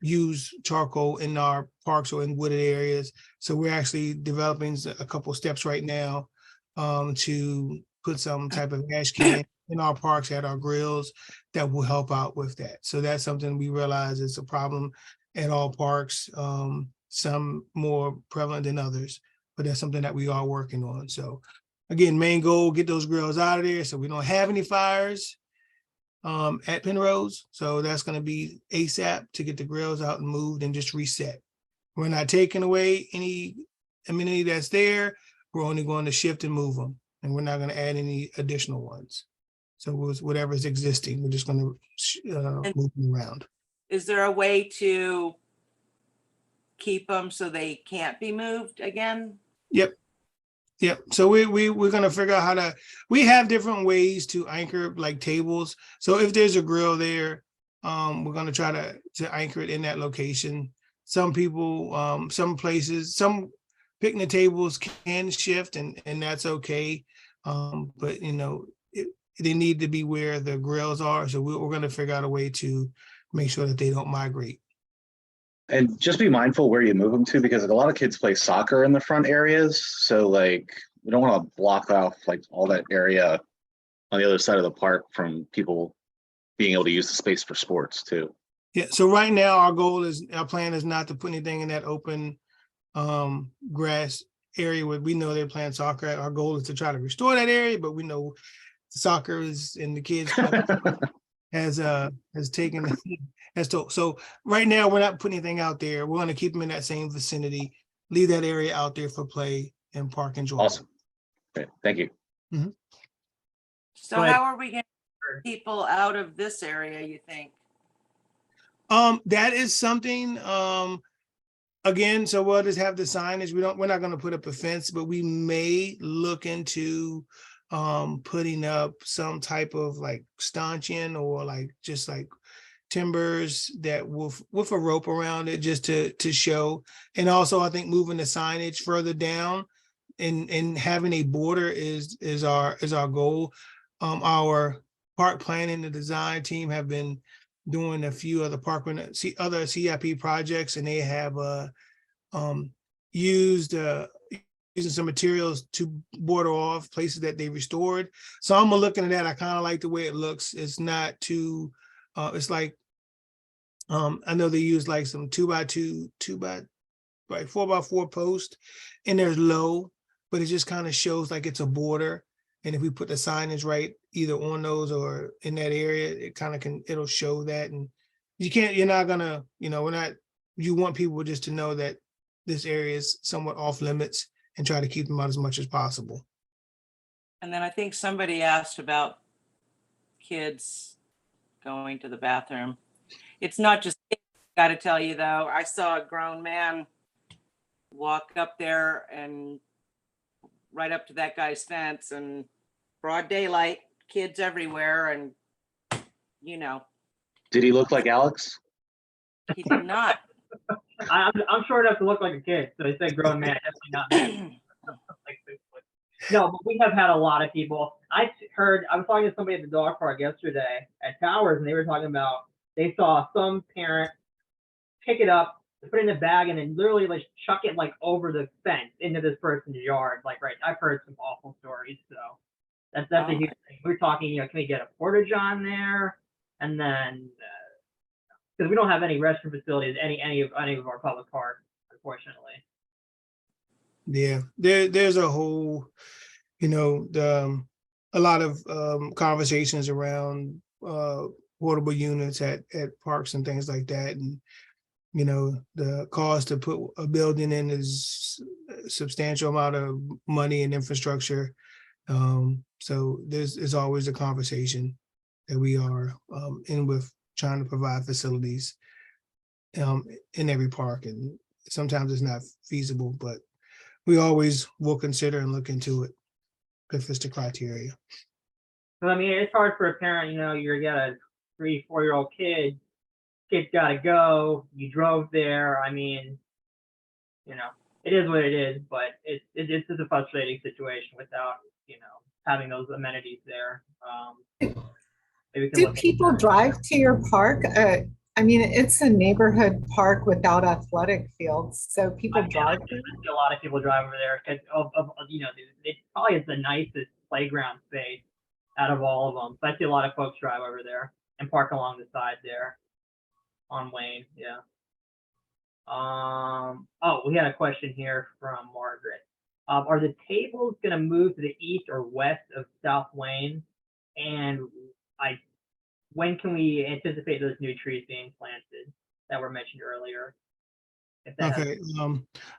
use charcoal in our parks or in wooded areas. So we're actually developing a couple of steps right now to put some type of ash can in our parks at our grills that will help out with that. So that's something we realize is a problem at all parks, some more prevalent than others, but that's something that we are working on. So again, main goal, get those grills out of there so we don't have any fires at Penrose. So that's going to be ASAP to get the grills out and moved and just reset. We're not taking away any amenity that's there. We're only going to shift and move them, and we're not going to add any additional ones. So whatever is existing, we're just going to move them around. Is there a way to keep them so they can't be moved again? Yep. So we're going to figure out how to, we have different ways to anchor like tables. So if there's a grill there, we're going to try to anchor it in that location. Some people, some places, some picnic tables can shift and that's okay. But they need to be where the grills are. So we're going to figure out a way to make sure that they don't migrate. And just be mindful where you move them to, because a lot of kids play soccer in the front areas. So like, we don't want to block off like all that area on the other side of the park from people being able to use the space for sports too. Yeah. So right now our plan is not to put anything in that open grass area where we know they're playing soccer. Our goal is to try to restore that area, but we know soccer is in the kids has taken so right now we're not putting anything out there. We're going to keep them in that same vicinity, leave that area out there for play and park enjoyment. Awesome. Great. Thank you. Mm-hmm. So how are we going to get people out of this area, you think? That is something, again, so we'll just have the signage. We're not gonna put up a fence, but we may look into putting up some type of like stanchion or like just like timbers that with a rope around it just to show. And also I think moving the signage further down and having a border is our goal. Our park planning and design team have been doing a few other other CIP projects, and they have used using some materials to border off places that they restored. So I'm looking at that. I kind of like the way it looks. It's not too it's like I know they use like some 2x2, 4x4 post, and they're low, but it just kind of shows like it's a border. And if we put the signage right either on those or in that area, it kind of it'll show that. And you're not gonna, you want people just to know that this area is somewhat off limits and try to keep them out as much as possible. And then I think somebody asked about kids going to the bathroom. It's not just kids, gotta tell you though, I saw a grown man walk up there and right up to that guy's fence, and broad daylight, kids everywhere, and Did he look like Alex? he did not. I'm short enough to look like a kid, so they say grown man, definitely not me. Like 6 foot. No, but we have had a lot of people. I was talking to somebody at the dog park yesterday at Towers, and they were talking about they saw some parent pick it up, put it in a bag, and then literally like chuck it like over the fence into this person's yard. Like, right, I've heard some awful stories. So that's a huge thing. We're talking, can we get a porta john there? And then because we don't have any restroom facilities, any of our public parks, unfortunately. Yeah, there's a whole, a lot of conversations around portable units at parks and things like that. And, the cost to put a building in is a substantial amount of money and infrastructure. So there's always a conversation that we are in with trying to provide facilities in every park. And sometimes it's not feasible, but we always will consider and look into it if it's the criteria. But I mean, it's hard for a parent, you got a 3-4-year-old kid's got to go. You drove there. I mean, it is what it is, but it's just a frustrating situation without, having those amenities there. Do people drive to your park? I mean, it's a neighborhood park without athletic fields, so people drive. A lot of people drive over there because it probably is the nicest playground space out of all of them. But I see a lot of folks drive over there and park along the side there on Wayne. Yeah. Oh, we had a question here from Margaret. Are the tables going to move to the east or west of South Wayne? And when can we anticipate those new trees being planted that were mentioned earlier? Okay,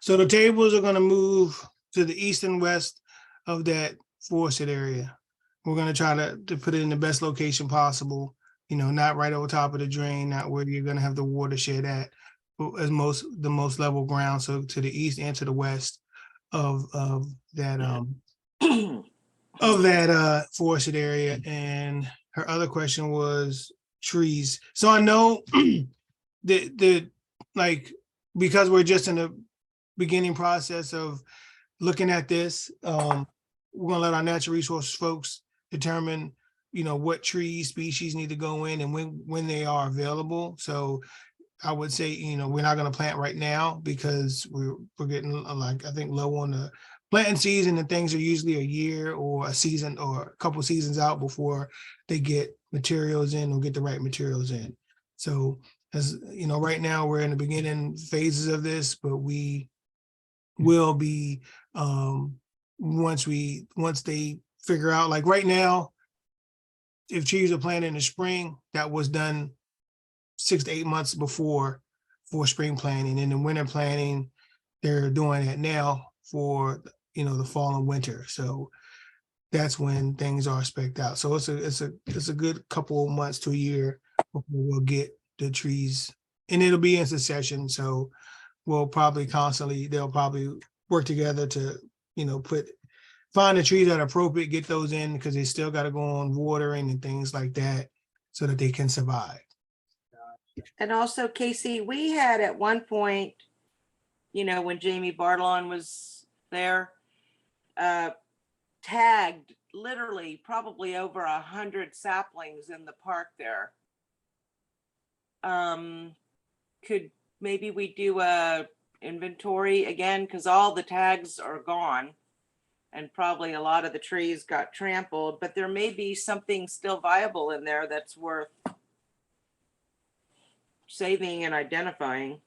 so the tables are going to move to the east and west of that forested area. We're going to try to put it in the best location possible, not right over top of the drain, not where you're going to have the watershed at, but as the most level ground. So to the east and to the west of that forested area. And her other question was trees. So I know because we're just in the beginning process of looking at this, we're gonna let our natural resources folks determine, what tree species need to go in and when they are available. So I would say, we're not gonna plant right now because we're getting I think low on the planting season, and things are usually a year or a season or a couple seasons out before they get materials in or get the right materials in. So as right now we're in the beginning phases of this, but we will be once they figure out, like right now, if trees are planted in the spring, that was done 6 to 8 months before spring planting. And the winter planting, they're doing it now for the fall and winter. So that's when things are spec'd out. So it's a good couple of months to a year before we'll get the trees and it'll be in succession. So we'll probably they'll probably work together to, find the trees that are appropriate, get those in, because they still got to go on watering and things like that so that they can survive. And also, Kasey, we had at one point, when Jamie Bartlon was there, tagged literally probably over 100 saplings in the park there. Could maybe we do a inventory again, because all the tags are gone and probably a lot of the trees got trampled, but there may be something still viable in there that's worth saving and identifying.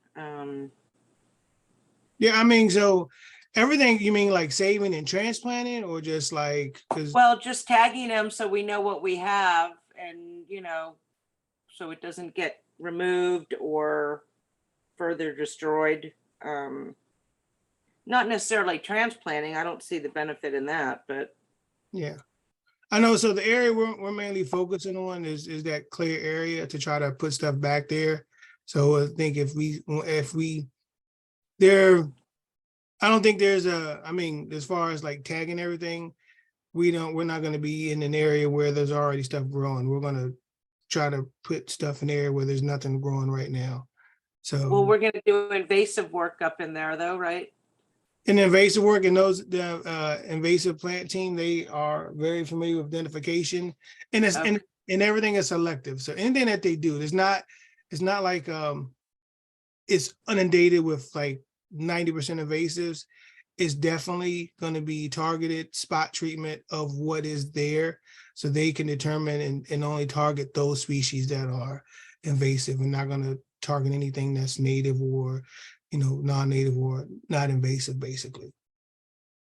Yeah, I mean, so everything, you mean like saving and transplanting, or just like, because Well, just tagging them so we know what we have, and so it doesn't get removed or further destroyed. Not necessarily transplanting. I don't see the benefit in that, but yeah, I know. So the area we're mainly focusing on is that clear area to try to put stuff back there. So I think if we there, I don't think there's as far as like tagging everything, we're not going to be in an area where there's already stuff growing. We're going to try to put stuff in the area where there's nothing growing right now. So, well, we're going to do invasive work up in there though, right? in invasive work, and the invasive plant team, they are very familiar with identification, and and everything is selective. So anything that they do, it's not like it's inundated with like 90% invasives. It's definitely going to be targeted spot treatment of what is there, so they can determine and only target those species that are invasive, and not going to target anything that's native or non-native or not invasive, basically.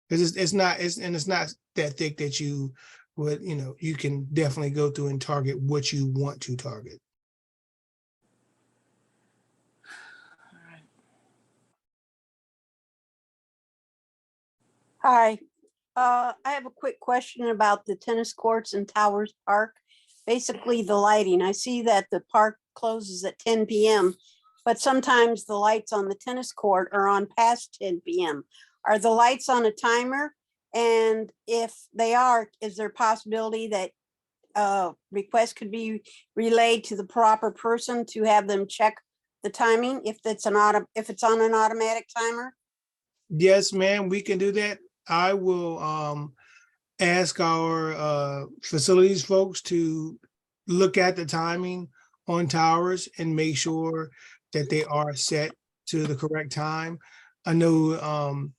Because it's not that thick that you would, you can definitely go through and target what you want to target. Hi, I have a quick question about the tennis courts in Towers Park. Basically, the lighting. I see that the park closes at 10 p.m., but sometimes the lights on the tennis court are on past 10 p.m. Are the lights on a timer? And if they are, is there a possibility that request could be relayed to the proper person to have them check the timing if it's on an automatic timer? Yes, ma'am, we can do that. I will ask our facilities folks to look at the timing on towers and make sure that they are set to the correct time. I know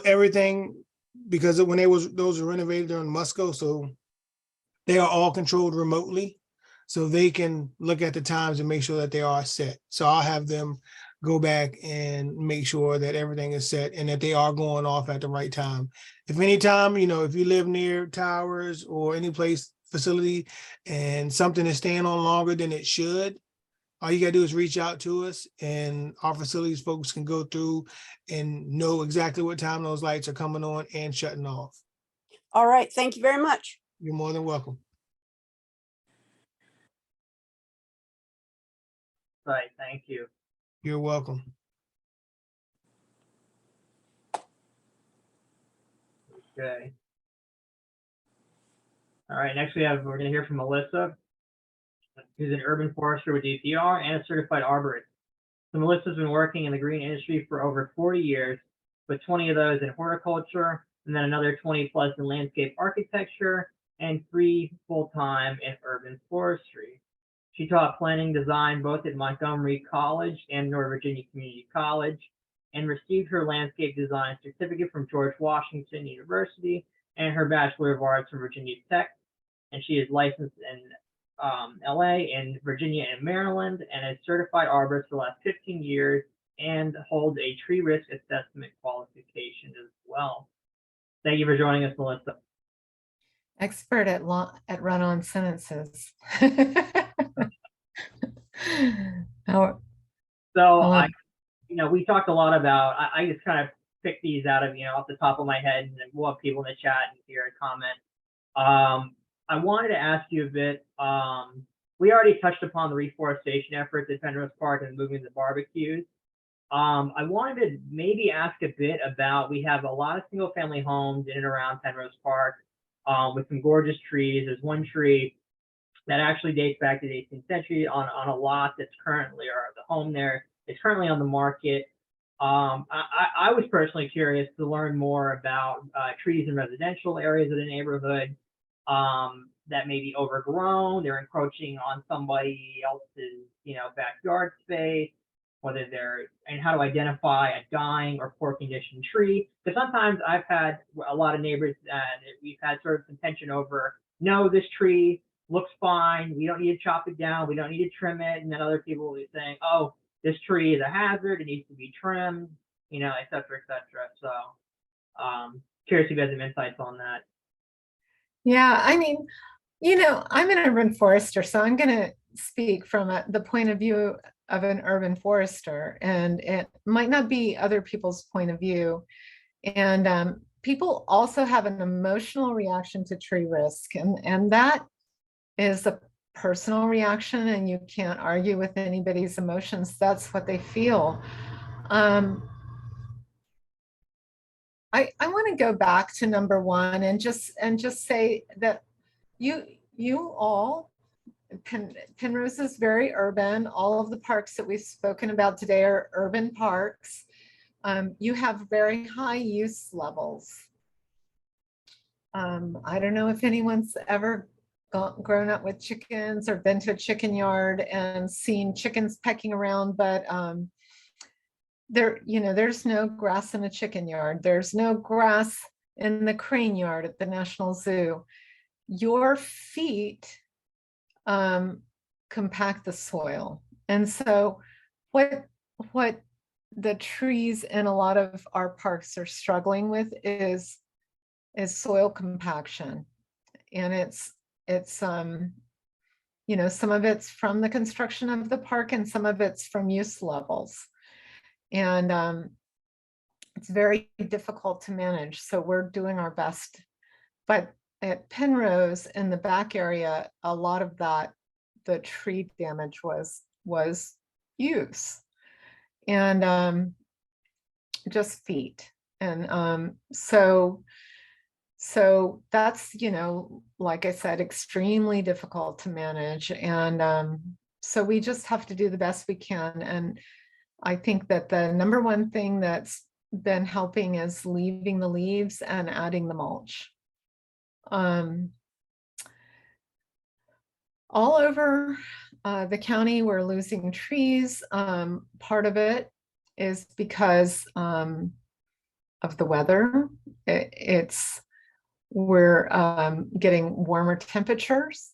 everything, because when those were renovated during Musco, so they are all controlled remotely, so they can look at the times and make sure that they are set. So I'll have them go back and make sure that everything is set and that they are going off at the right time. If any time, if you live near towers or any facility and something is staying on longer than it should, all you gotta do is reach out to us, and our facilities folks can go through and know exactly what time those lights are coming on and shutting off. All right, thank you very much. You're more than welcome. Right, thank you. You're welcome. Okay. All right, next we're going to hear from Melissa, who's an urban forester with DPR and a certified arborist. So Melissa's been working in the green industry for over 40 years, with 20 of those in horticulture, and then another 20 plus in landscape architecture, and 3 full-time in urban forestry. She taught planning design both at Montgomery College and Northern Virginia Community College, and received her landscape design certificate from George Washington University and her Bachelor of Arts from Virginia Tech. And she is licensed in LA, in Virginia and Maryland, and is certified arborist for the last 15 years and holds a tree risk assessment qualification as well. Thank you for joining us, Melissa. Expert at run-on sentences. We talked a lot about, I just kind of picked these out of, off the top of my head, and we'll have people in the chat and hear a comment. I wanted to ask you a bit, we already touched upon the reforestation efforts at Penrose Park and moving the barbecues. I wanted to maybe ask a bit about, we have a lot of single family homes in and around Penrose Park with some gorgeous trees. There's one tree that actually dates back to the 18th century on a lot that's currently, or the home there is currently on the market. I was personally curious to learn more about trees in residential areas of the neighborhood that may be overgrown, they're encroaching on somebody else's, backyard space, whether they're, and how to identify a dying or poor condition tree. Because sometimes I've had a lot of neighbors and we've had sort of some tension over, no, this tree looks fine, we don't need to chop it down, we don't need to trim it. And then other people will be saying, oh, this tree is a hazard, it needs to be trimmed, et cetera, et cetera. So curious if you have some insights on that. Yeah, I mean, I'm an urban forester, so I'm going to speak from the point of view of an urban forester, and it might not be other people's point of view. And people also have an emotional reaction to tree risk, and that is a personal reaction, and you can't argue with anybody's emotions. That's what they feel. I want to go back to number one and just say that you all, Penrose is very urban. All of the parks that we've spoken about today are urban parks. You have very high use levels. I don't know if anyone's ever grown up with chickens or been to a chicken yard and seen chickens pecking around, but there's no grass in a chicken yard. There's no grass in the crane yard at the National Zoo. Your feet compact the soil. And so what the trees in a lot of our parks are struggling with is soil compaction. And it's some of it's from the construction of the park and some of it's from use levels. And it's very difficult to manage. So we're doing our best. But at Penrose in the back area, a lot of that, the tree damage was use and just feet. And so that's, like I said, extremely difficult to manage. And so we just have to do the best we can. And I think that the number one thing that's been helping is leaving the leaves and adding the mulch. All over the county, we're losing trees. Part of it is because of the weather. We're getting warmer temperatures.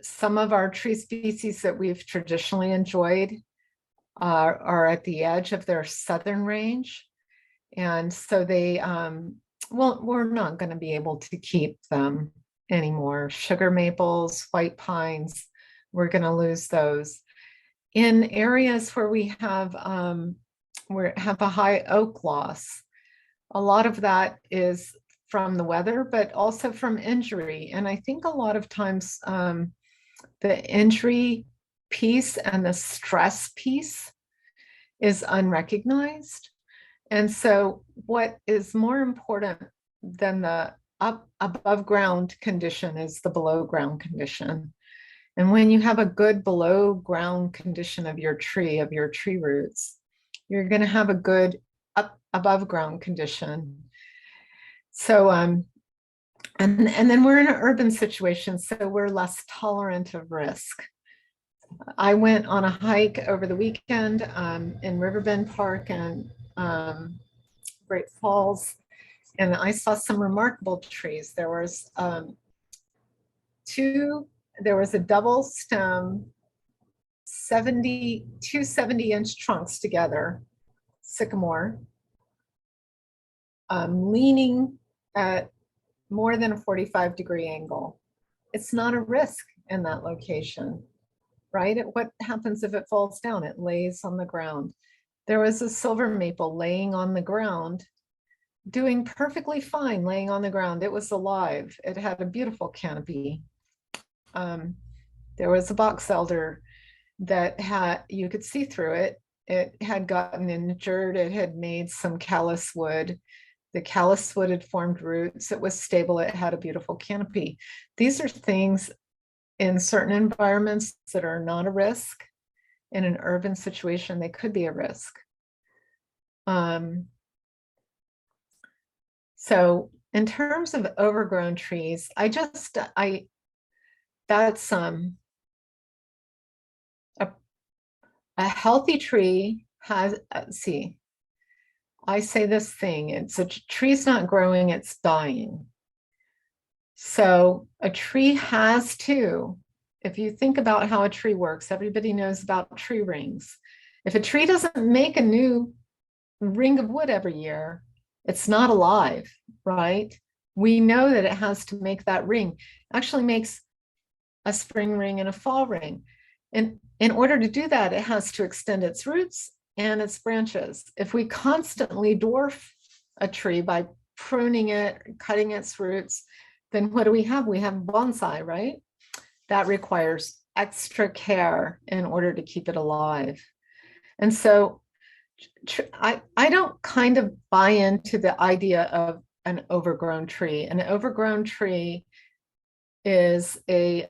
Some of our tree species that we've traditionally enjoyed are at the edge of their southern range. And so they, we're not going to be able to keep them anymore. Sugar maples, white pines, we're going to lose those. In areas where we have a high oak loss, a lot of that is from the weather, but also from injury. And I think a lot of times the injury piece and the stress piece is unrecognized. And so what is more important than the above ground condition is the below ground condition. And when you have a good below ground condition of your tree roots, you're going to have a good above ground condition. So and then we're in an urban situation, so we're less tolerant of risk. I went on a hike over the weekend in Riverbend Park and Great Falls, and I saw some remarkable trees. There was a double stem, 70-inch trunks together, sycamore, leaning at more than a 45-degree angle. It's not a risk in that location, right? What happens if it falls down? It lays on the ground. There was a silver maple laying on the ground, doing perfectly fine laying on the ground. It was alive. It had a beautiful canopy. There was a box elder that you could see through it. It had gotten injured. It had made some callus wood. The callus wood had formed roots. It was stable. It had a beautiful canopy. These are things in certain environments that are not a risk. In an urban situation, they could be a risk. So in terms of overgrown trees, that's a healthy tree has, see, I say this thing, it's a tree's not growing, it's dying. So a tree has to, if you think about how a tree works, everybody knows about tree rings. If a tree doesn't make a new ring of wood every year, it's not alive, right? We know that it has to make that ring. It actually makes a spring ring and a fall ring. And in order to do that, it has to extend its roots and its branches. If we constantly dwarf a tree by pruning it, cutting its roots, then what do we have? We have bonsai, right? That requires extra care in order to keep it alive. And so I don't kind of buy into the idea of an overgrown tree. An overgrown tree is a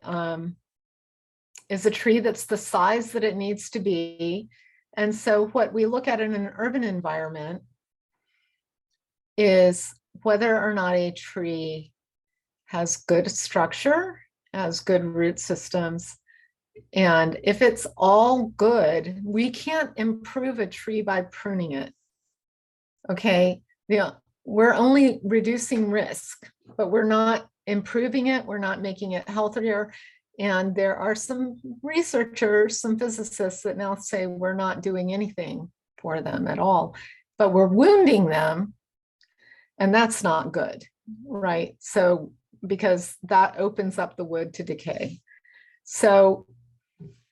tree that's the size that it needs to be. And so what we look at in an urban environment is whether or not a tree has good structure, has good root systems. And if it's all good, we can't improve a tree by pruning it. Okay, we're only reducing risk, but we're not improving it. We're not making it healthier. And there are some researchers, some physicists that now say we're not doing anything for them at all, but we're wounding them. And that's not good, right? So, because that opens up the wood to decay. So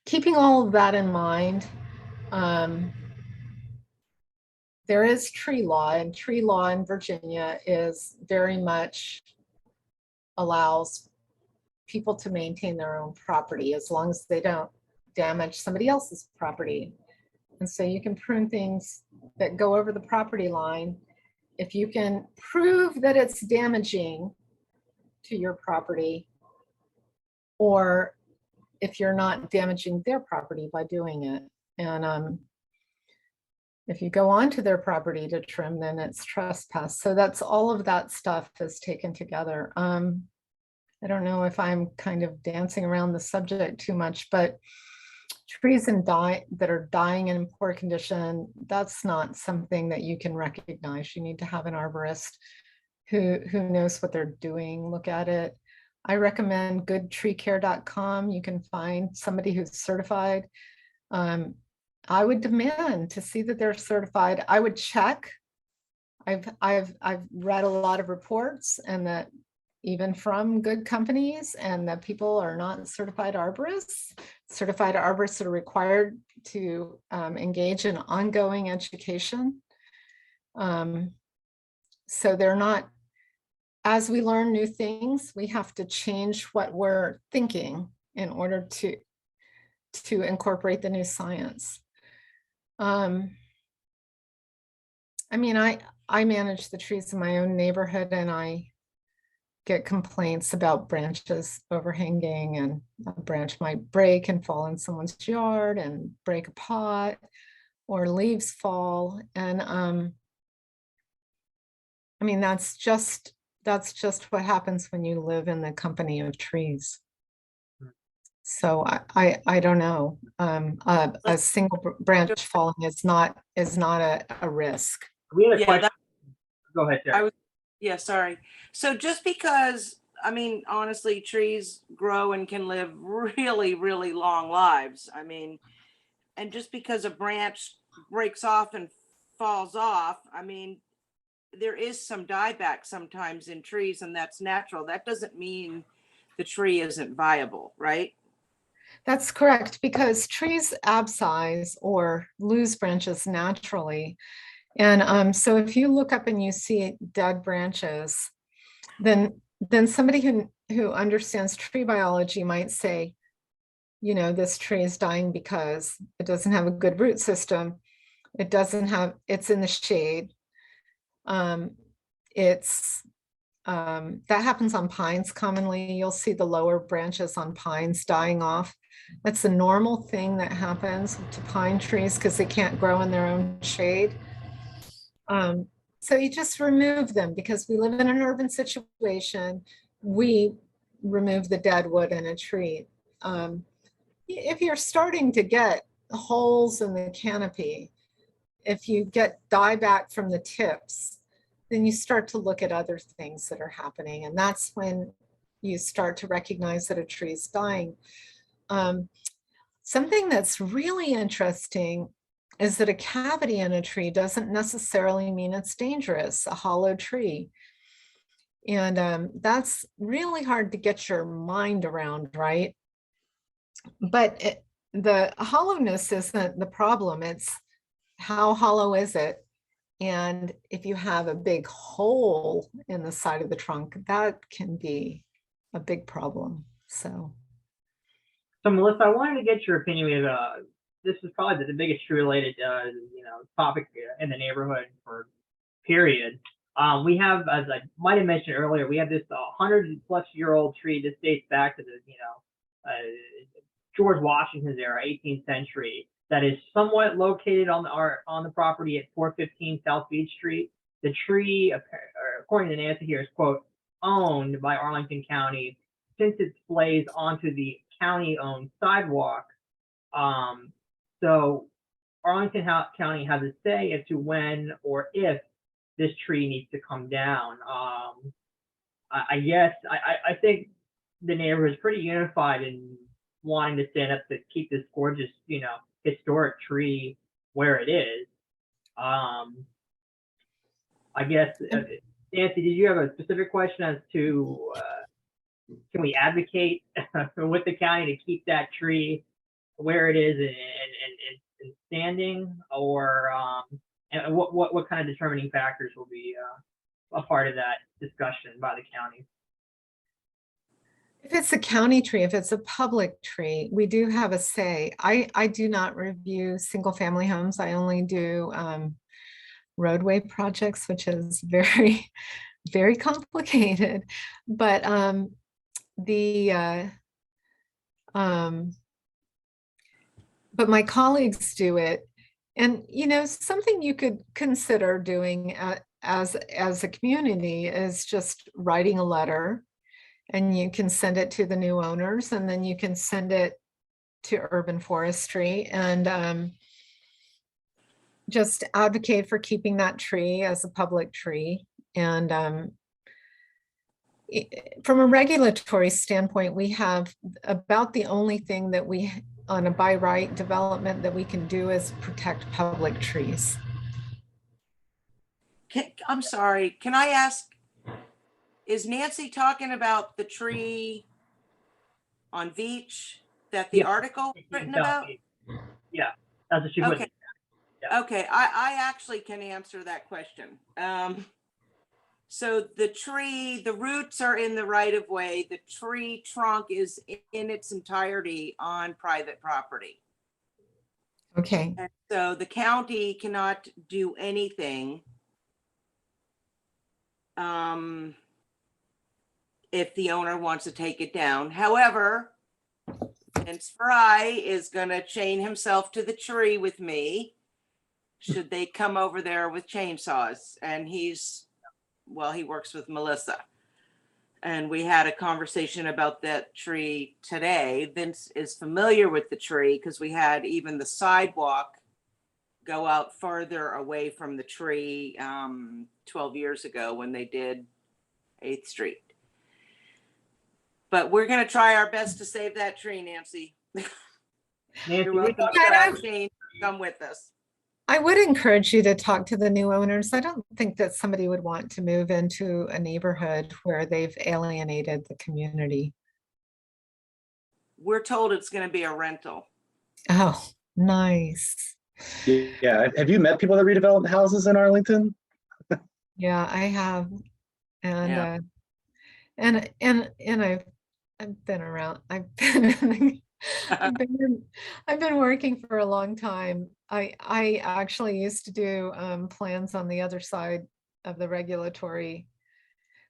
keeping all of that in mind, there is tree law, and tree law in Virginia is very much allows people to maintain their own property as long as they don't damage somebody else's property. And so you can prune things that go over the property line. If you can prove that it's damaging to your property, or if you're not damaging their property by doing it. And if you go onto their property to trim, then it's trespass. So that's all of that stuff is taken together. I don't know if I'm kind of dancing around the subject too much, but trees that are dying in poor condition, that's not something that you can recognize. You need to have an arborist who knows what they're doing, look at it. I recommend goodtreecare.com. You can find somebody who's certified. I would demand to see that they're certified. I would check. I've read a lot of reports, and that even from good companies, and that people are not certified arborists. Certified arborists are required to engage in ongoing education. So they're not, as we learn new things, we have to change what we're thinking in order to incorporate the new science. I mean, I manage the trees in my own neighborhood, and I get complaints about branches overhanging, and a branch might break and fall in someone's yard and break a pot, or leaves fall. And I mean, that's just what happens when you live in the company of trees. So I don't know. A single branch falling is not a risk. We had a Yeah, question. Go ahead, Sarah. Yeah, sorry. So just because, I mean, honestly, trees grow and can live really, really long lives. I mean, and just because a branch breaks off and falls off, I mean, there is some dieback sometimes in trees, and that's natural. That doesn't mean the tree isn't viable, right? That's correct, because trees abscise or lose branches naturally. And so if you look up and you see dead branches, then somebody who understands tree biology might say, you know, this tree is dying because it doesn't have a good root system. It doesn't have, it's in the shade. That happens on pines commonly. You'll see the lower branches on pines dying off. That's a normal thing that happens to pine trees because they can't grow in their own shade. So you just remove them because we live in an urban situation. We remove the dead wood in a tree. If you're starting to get holes in the canopy, if you get dieback from the tips, then you start to look at other things that are happening. And that's when you start to recognize that a tree is dying. Something that's really interesting is that a cavity in a tree doesn't necessarily mean it's dangerous, a hollow tree. And that's really hard to get your mind around, right? But the hollowness isn't the problem. It's how hollow is it? And if you have a big hole in the side of the trunk, that can be a big problem. So Melissa, I wanted to get your opinion. This is probably the biggest tree-related, topic in the neighborhood for period. We have, as I might have mentioned earlier, we have this 100-plus-year-old tree. This dates back to the, George Washington's era, 18th century. That is somewhat located on the property at 415 South Beach Street. The tree, according to Nancy here, is quote owned by Arlington County since it splays onto the county-owned sidewalk. So Arlington County has a say as to when or if this tree needs to come down. I guess I think the neighborhood is pretty unified in wanting to stand up to keep this gorgeous, historic tree where it is. I guess, Nancy, did you have a specific question as to can we advocate with the county to keep that tree where it is and standing, or and what kind of determining factors will be a part of that discussion by the county? if it's a county tree, if it's a public tree, we do have a say. I do not review single family homes. I only do roadway projects, which is very, very complicated. But but my colleagues do it. And, something you could consider doing as a community is just writing a letter, and you can send it to the new owners, and then you can send it to urban forestry, and just advocate for keeping that tree as a public tree. And from a regulatory standpoint, we have about the only thing that we on a by right development that we can do is protect public trees. I'm sorry, can I ask, is Nancy talking about the tree on Beach that the article written about? Yeah, that's what she put. Okay. Okay, I actually can answer that question. So the tree, the roots are in the right of way. The tree trunk is in its entirety on private property. Okay. And so the county cannot do anything if the owner wants to take it down. However, Vince Fry is going to chain himself to the tree with me should they come over there with chainsaws. And he works with Melissa. And we had a conversation about that tree today. Vince is familiar with the tree because we had even the sidewalk go out further away from the tree 12 years ago when they did 8th Street. But we're going to try our best to save that tree, Nancy. You're welcome to grab Shane, come with us. I would encourage you to talk to the new owners. I don't think that somebody would want to move into a neighborhood where they've alienated the community. We're told it's going to be a rental. Oh, nice. Yeah. Have you met people that redevelop houses in Arlington? Yeah, I have. And Yeah. I've been around. I've been I've been working for a long time. I actually used to do plans on the other side of the regulatory,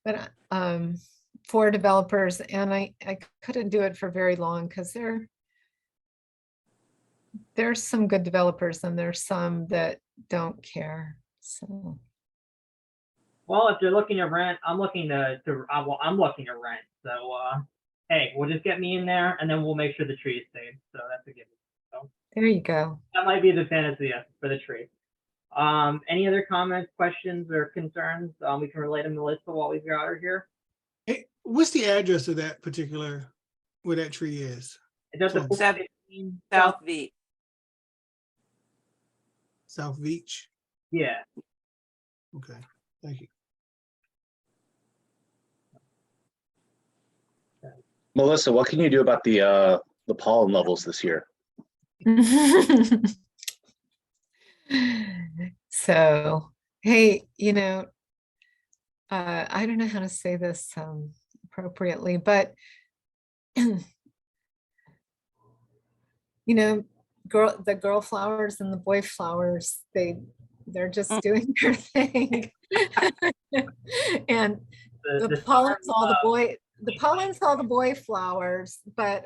but for developers, and I couldn't do it for very long because there's some good developers and there's some that don't care. So Well, if you're looking to rent, I'm looking I'm looking to rent. So, hey, we'll just get me in there and then we'll make sure the tree is saved. So that's a given. So there you go. that might be the fantasy for the tree. Any other comments, questions, or concerns? We can relate them to Melissa while we've got her here. Hey, what's the address of that particular, where that tree is? Is that the So- 415 South V. South Beach? Yeah. Okay, thank you. Melissa, what can you do about the pollen levels this year? So, hey, I don't know how to say this appropriately, but the girl flowers and the boy flowers, they're just doing their thing. And the pollen's all the boy flowers, but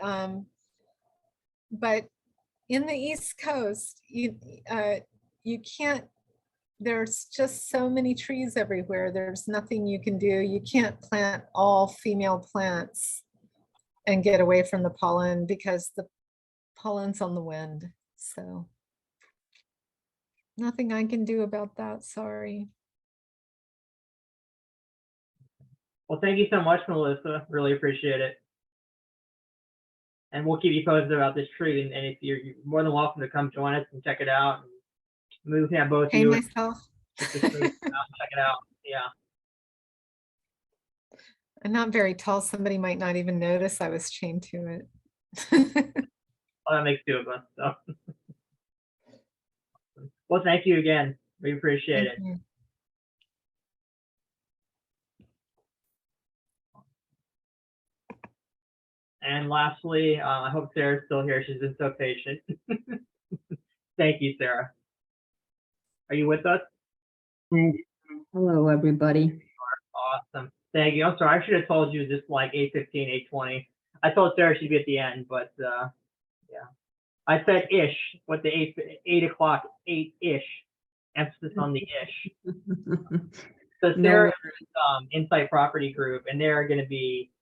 in the East Coast, you can't, there's just so many trees everywhere. There's nothing you can do. You can't plant all female plants and get away from the pollen because the pollen's on the wind. So nothing I can do about that. Sorry. Well, thank you so much, Melissa. Really appreciate it. And we'll keep you posted about this tree. And if you're more than welcome to come join us and check it out. Maybe we can have both of Hey, you myself. check it out. Yeah. I'm not very tall. Somebody might not even notice I was chained to it. Well, that makes two of us. So. Well, thank you again. We appreciate it. you. And lastly, I hope Sarah's still here. She's been so patient. Thank you, Sarah. Are you with us? Hello, everybody. Awesome. Thank you. I'm sorry. I should have told you just like 8:15, 8:20. I told Sarah she'd be at the end, but yeah. I said ish, what the 8 o'clock, 8-ish. Emphasis on the ish. So Sarah is Insight Property Group, and they're going to be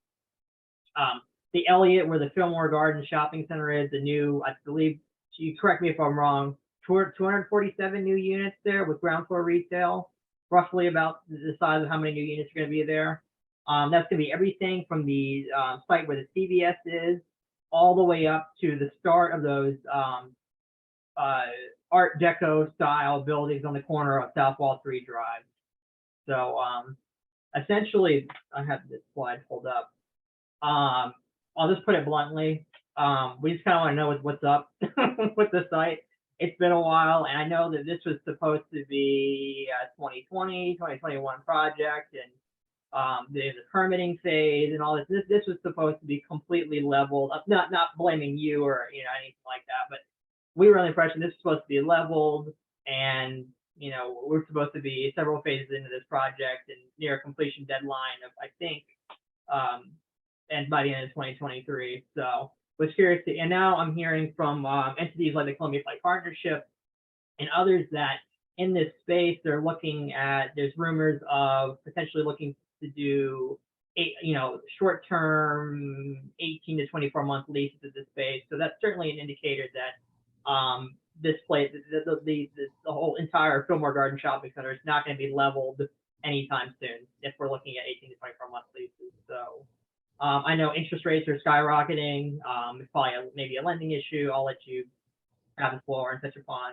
the Elliott, where the Fillmore Garden Shopping Center is, the new, I believe, you correct me if I'm wrong, 247 new units there with ground floor retail, roughly about the size of how many new units are going to be there. That's going to be everything from the site where the CVS is, all the way up to the start of those Art Deco style buildings on the corner of South Wall 3 Drive. So essentially, I have this slide pulled up. I'll just put it bluntly. We just kind of want to know what's up with the site. It's been a while, and I know that this was supposed to be a 2020, 2021 project, and there's a permitting phase and all this. This was supposed to be completely leveled. Not blaming you or anything like that, but we were under the impression this was supposed to be leveled, and we're supposed to be several phases into this project and near a completion deadline of, I think, and by the end of 2023. So was curious to, and now I'm hearing from entities like the Columbia Flight Partnership and others that in this space they're looking at, there's rumors of potentially looking to do short-term 18 to 24-month leases of this space. So that's certainly an indicator that this place, the whole entire Fillmore Garden Shopping Center is not going to be leveled anytime soon if we're looking at 18 to 24-month leases. So I know interest rates are skyrocketing. It's probably maybe a lending issue. I'll let you have the floor and touch upon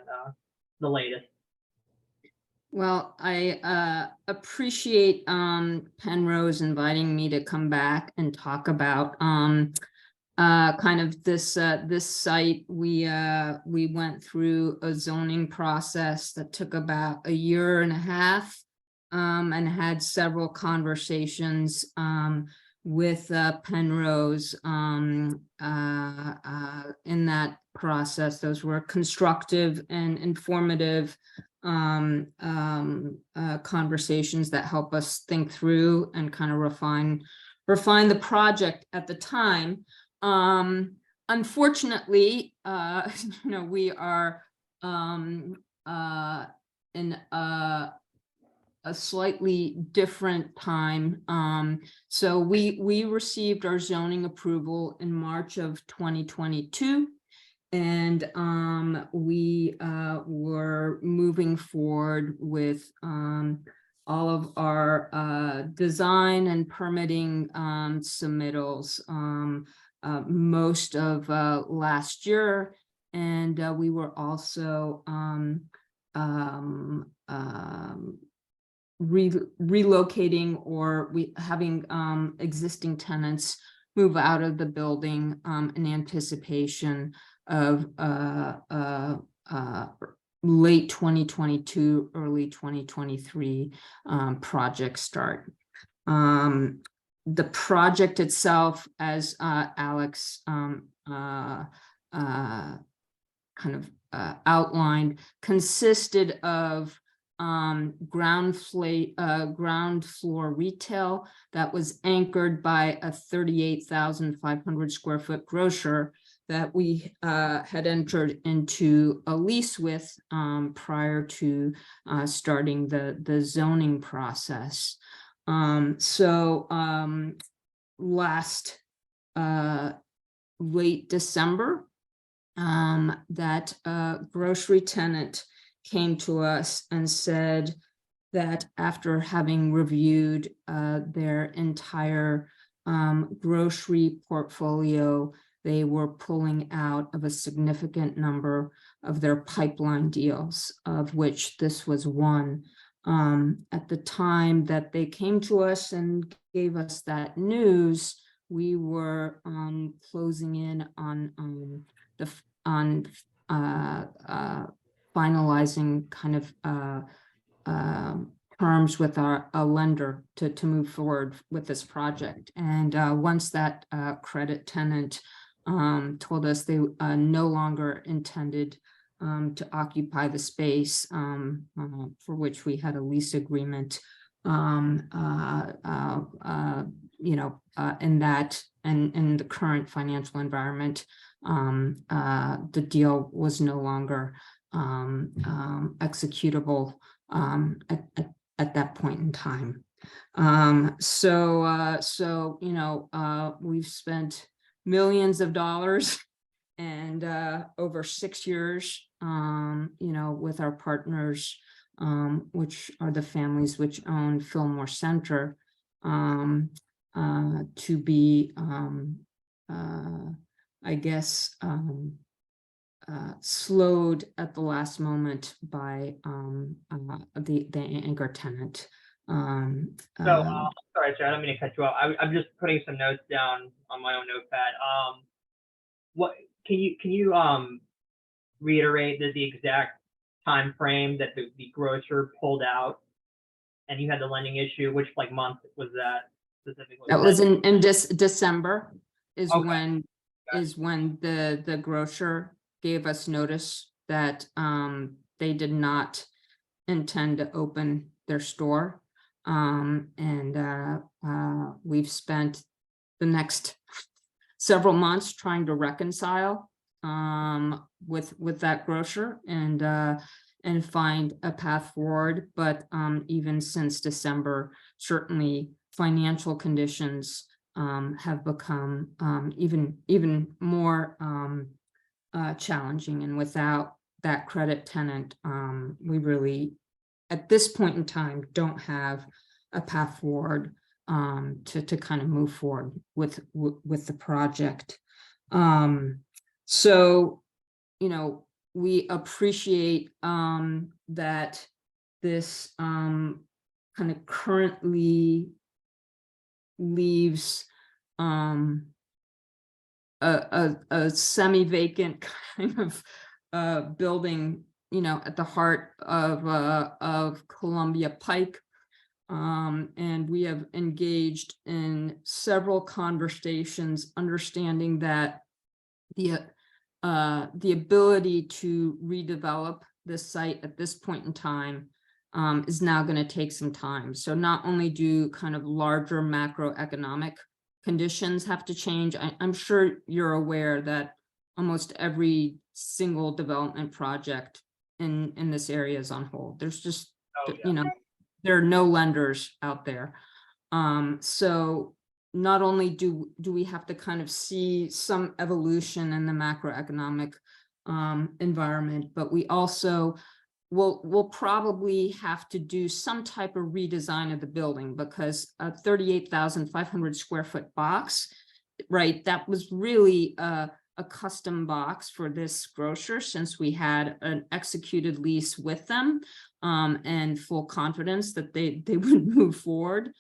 the latest. Well, I appreciate Penrose inviting me to come back and talk about kind of this site. We went through a zoning process that took about 1.5 years and had several conversations Penrose in that process. Those were constructive and informative conversations that help us think through and kind of refine the project at the time. Unfortunately, we are in a slightly different time. So we received our zoning approval in March of 2022. And we were moving forward with all of our design and permitting submittals most of last year. And we were also relocating or having existing tenants move out of the building in anticipation of late 2022, early 2023 project start. The project itself, as Alex kind of outlined, consisted of ground floor retail that was anchored by a 38,500 square foot grocer that we had entered into a lease with prior to starting the zoning process. Last late December, that grocery tenant came to us and said that after having reviewed their entire grocery portfolio, they were pulling out of a significant number of their pipeline deals, of which this was one. At the time that they came to us and gave us that news, we were closing in on finalizing kind of terms with a lender to move forward with this project. And once that credit tenant told us they no longer intended to occupy the space for which we had a lease agreement, in that and in the current financial environment, the deal was no longer executable at that point in time. We've spent millions of dollars and over 6 years, with our partners, which are the families which own Fillmore Center, to be, slowed at the last moment by the anchor tenant. Sorry, sir, I don't mean to cut you off. I'm just putting some notes down on my own notepad. What can you reiterate the exact time frame that the grocer pulled out, and you had the lending issue? Which month was that specifically? That was in December is Okay. when the grocer gave us notice that they did not intend to open their store. We've spent the next several months trying to reconcile with that grocer and find a path forward. But even since December, certainly financial conditions have become even more challenging. And without that credit tenant, we really, at this point in time, don't have a path forward to kind of move forward with the project. We appreciate that this kind of currently leaves a semi-vacant kind of building, at the heart of Columbia Pike. And we have engaged in several conversations, understanding that the ability to redevelop this site at this point in time is now going to take some time. So not only do kind of larger macroeconomic conditions have to change, I'm sure you're aware that almost every single development project in this area is on hold. There's just, you know, there are no lenders out there. So not only do we have to kind of see some evolution in the macroeconomic environment, but we also we'll probably have to do some type of redesign of the building, because a 38,500 square foot box, right, that was really a custom box for this grocer, since we had an executed lease with them and full confidence that they would move forward.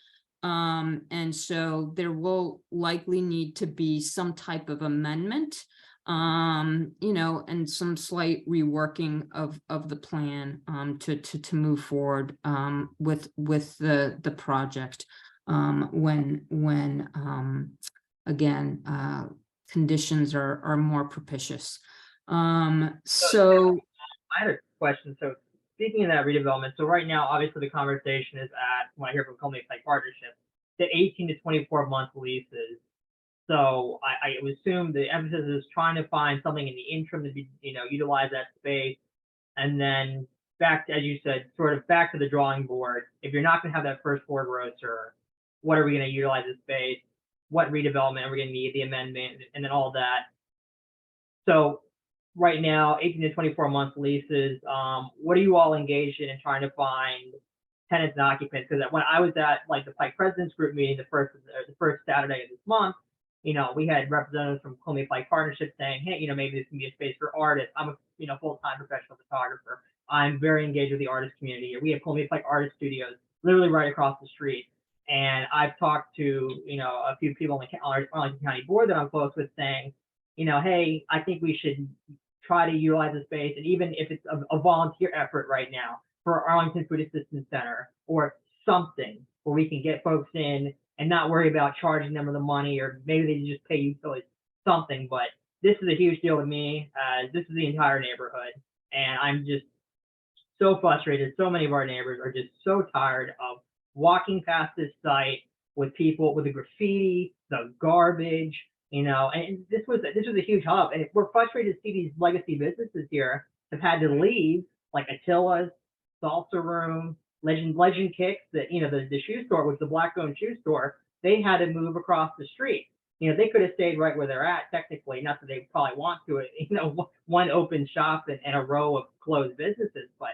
And so there will likely need to be some type of amendment, you know, and some slight reworking of the plan to move forward with the project when again conditions are more propitious. So I had a question. So speaking of that redevelopment, so right now, obviously the conversation is at, when I hear from Columbia Site Partnership, the 18 to 24 month leases. So I would assume the emphasis is trying to find something in the interim to be, you know, utilize that space. And then back to, as you said, sort of back to the drawing board. If you're not going to have that first floor grocer, what are we going to utilize the space? What redevelopment are we going to need, the amendment, and then all that. So right now, 18 to 24 month leases. What are you all engaged in trying to find tenants and occupants? Because when I was at like the Pike Presidents Group meeting the first Saturday of this month, you know, we had representatives from Columbia Pike Partnership saying, hey, you know, maybe this can be a space for artists. I'm a, you know, full-time professional photographer. I'm very engaged with the artist community here. We have Columbia Pike Artist Studios literally right across the street. And I've talked to, you know, a few people in the Arlington County Board that I'm close with saying, you know, hey, I think we should try to utilize the space. And even if it's a volunteer effort right now for Arlington Food Assistance Center or something where we can get folks in and not worry about charging them the money, or maybe they just pay utilities, something. But this is a huge deal to me. This is the entire neighborhood. And I'm just so frustrated. So many of our neighbors are just so tired of walking past this site with people with the graffiti, the garbage, you know, and this was a huge hub. And we're frustrated to see these legacy businesses here have had to leave, like Attila's, Salsa Room, Legend Kicks, that, you know, the shoe store, which the black-owned shoe store, they had to move across the street. You know, they could have stayed right where they're at, technically, not that they probably want to, you know, one open shop and a row of closed businesses. But,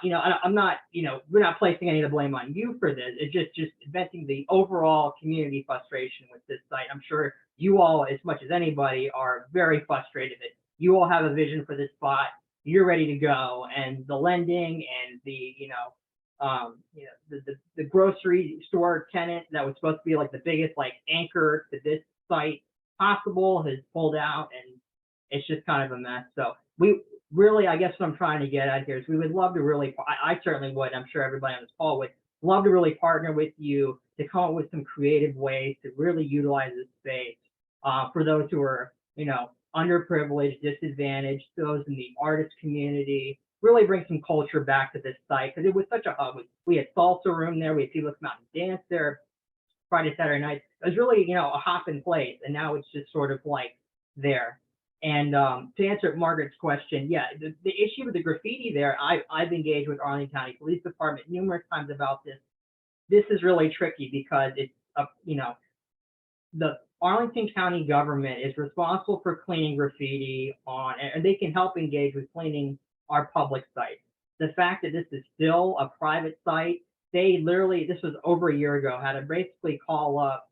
you know, I'm not, you know, we're not placing any of the blame on you for this. It's just venting the overall community frustration with this site. I'm sure you all, as much as anybody, are very frustrated that you all have a vision for this spot. You're ready to go, and the lending and the, you know, the grocery store tenant that was supposed to be like the biggest like anchor to this site possible has pulled out, and it's just kind of a mess. So we really, I guess what I'm trying to get at here is we would love to really, I certainly would, I'm sure everybody on this call would love to really partner with you to come up with some creative ways to really utilize this space for those who are, you know, underprivileged, disadvantaged, those in the artist community. Really bring some culture back to this site, because it was such a hub. We had salsa room there. We had people come out and dance there Friday, Saturday night. It was really, you know, a hopping place, and now it's just sort of like there. And to answer Margaret's question, yeah, the issue with the graffiti there, I've engaged with Arlington County Police Department numerous times about this. This is really tricky because it's, you know, the Arlington County government is responsible for cleaning graffiti on, and they can help engage with cleaning our public site. The fact that this is still a private site, they literally, this was over a year ago, had to basically call up,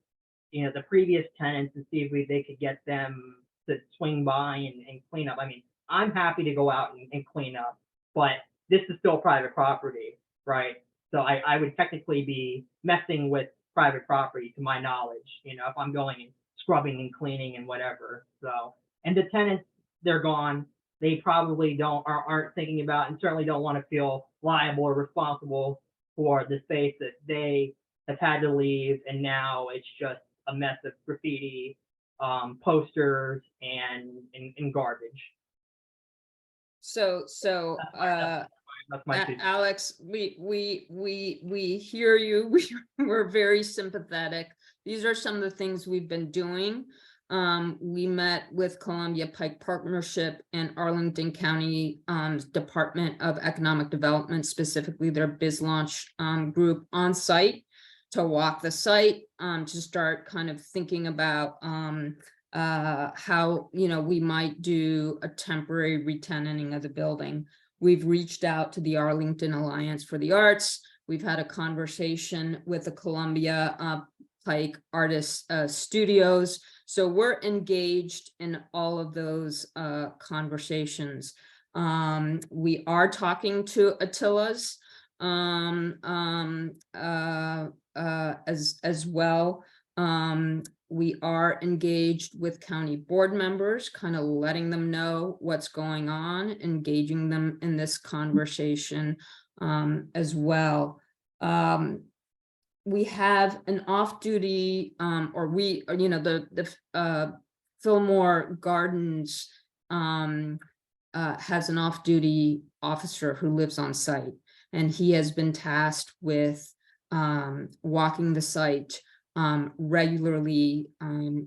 you know, the previous tenants and see if they could get them to swing by and clean up. I mean, I'm happy to go out and clean up, but this is still private property, right? So I would technically be messing with private property, to my knowledge, you know, if I'm going and scrubbing and cleaning and whatever. So, and the tenants, they're gone. They probably aren't thinking about, and certainly don't want to feel liable or responsible for the space that they have had to leave, and now it's just a mess of graffiti, posters, and garbage. So That's my two. Alex, we hear you. We're very sympathetic. These are some of the things we've been doing. We met with Columbia Pike Partnership and Arlington County Department of Economic Development, specifically their biz launch group on site to walk the site, to start kind of thinking about how, you know, we might do a temporary re-tenanting of the building. We've reached out to the Arlington Alliance for the Arts. We've had a conversation with the Columbia Pike Artists Studios. So we're engaged in all of those conversations. We are talking to Attila's as well. We are engaged with county board members, kind of letting them know what's going on, engaging them in this conversation as well. We have an off-duty, the Fillmore Gardens has an off-duty officer who lives on site, and he has been tasked with walking the site regularly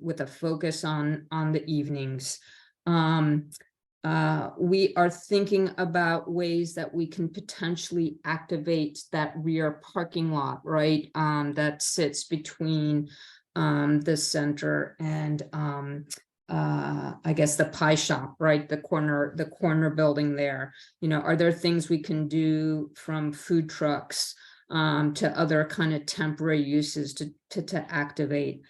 with a focus on the evenings. We are thinking about ways that we can potentially activate that rear parking lot, right? That sits between the center and I guess the pie shop, right? The corner building there. You know, are there things we can do from food trucks to other kind of temporary uses to activate?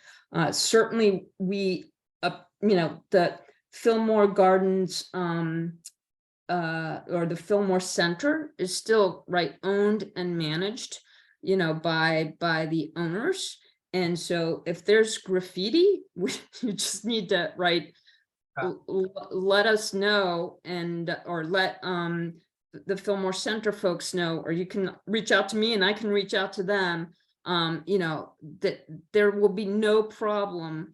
Certainly we, the Fillmore Gardens or the Fillmore Center is still owned and managed, by the owners. And so if there's graffiti, you just need to let us know, or let the Fillmore Center folks know, or you can reach out to me and I can reach out to them. That there will be no problem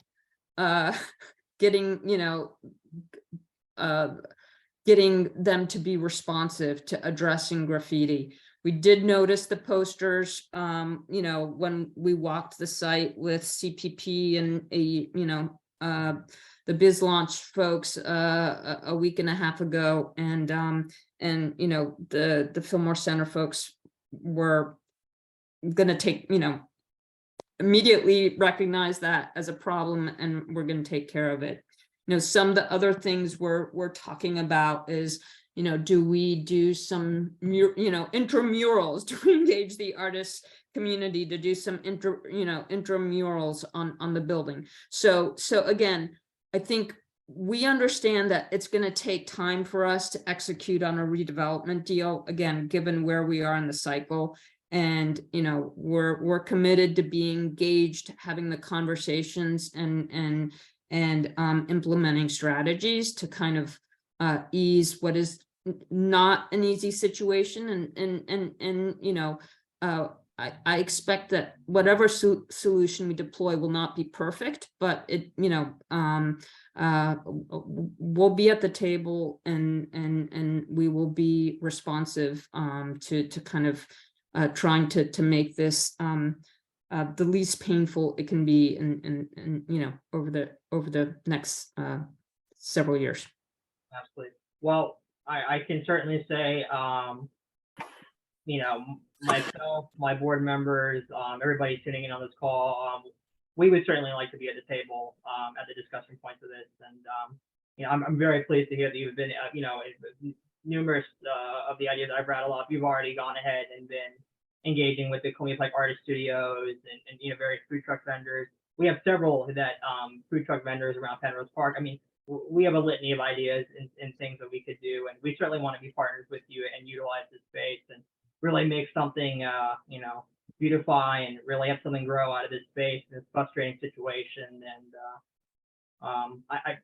getting them to be responsive to addressing graffiti. We did notice the posters, when we walked the site with CPP and the biz launch folks a week and a half ago, and the Fillmore Center folks were going to take, immediately recognize that as a problem, and we're going to take care of it. Some of the other things we're talking about is, do we do some, intramurals? Do we engage the artist community to do some intramurals on the building? So again, I think we understand that it's going to take time for us to execute on a redevelopment deal, again, given where we are in the cycle. And, we're committed to being engaged, having the conversations and implementing strategies to kind of ease what is not an easy situation. I expect that whatever solution we deploy will not be perfect, but it, we'll be at the table and we will be responsive to kind of trying to make this the least painful it can be and over the next several years. Absolutely. Well, I can certainly say, myself, my board members, everybody tuning in on this call, we would certainly like to be at the table at the discussion points of this. And, I'm very pleased to hear that you've been, numerous of the ideas I've rattled off, you've already gone ahead and been engaging with the Columbia Pike Artist Studios and various food truck vendors. We have several that food truck vendors around Penrose Park. I mean, we have a litany of ideas and things that we could do, and we certainly want to be partners with you and utilize this space and really make something, beautify and really have something grow out of this space in this frustrating situation. And I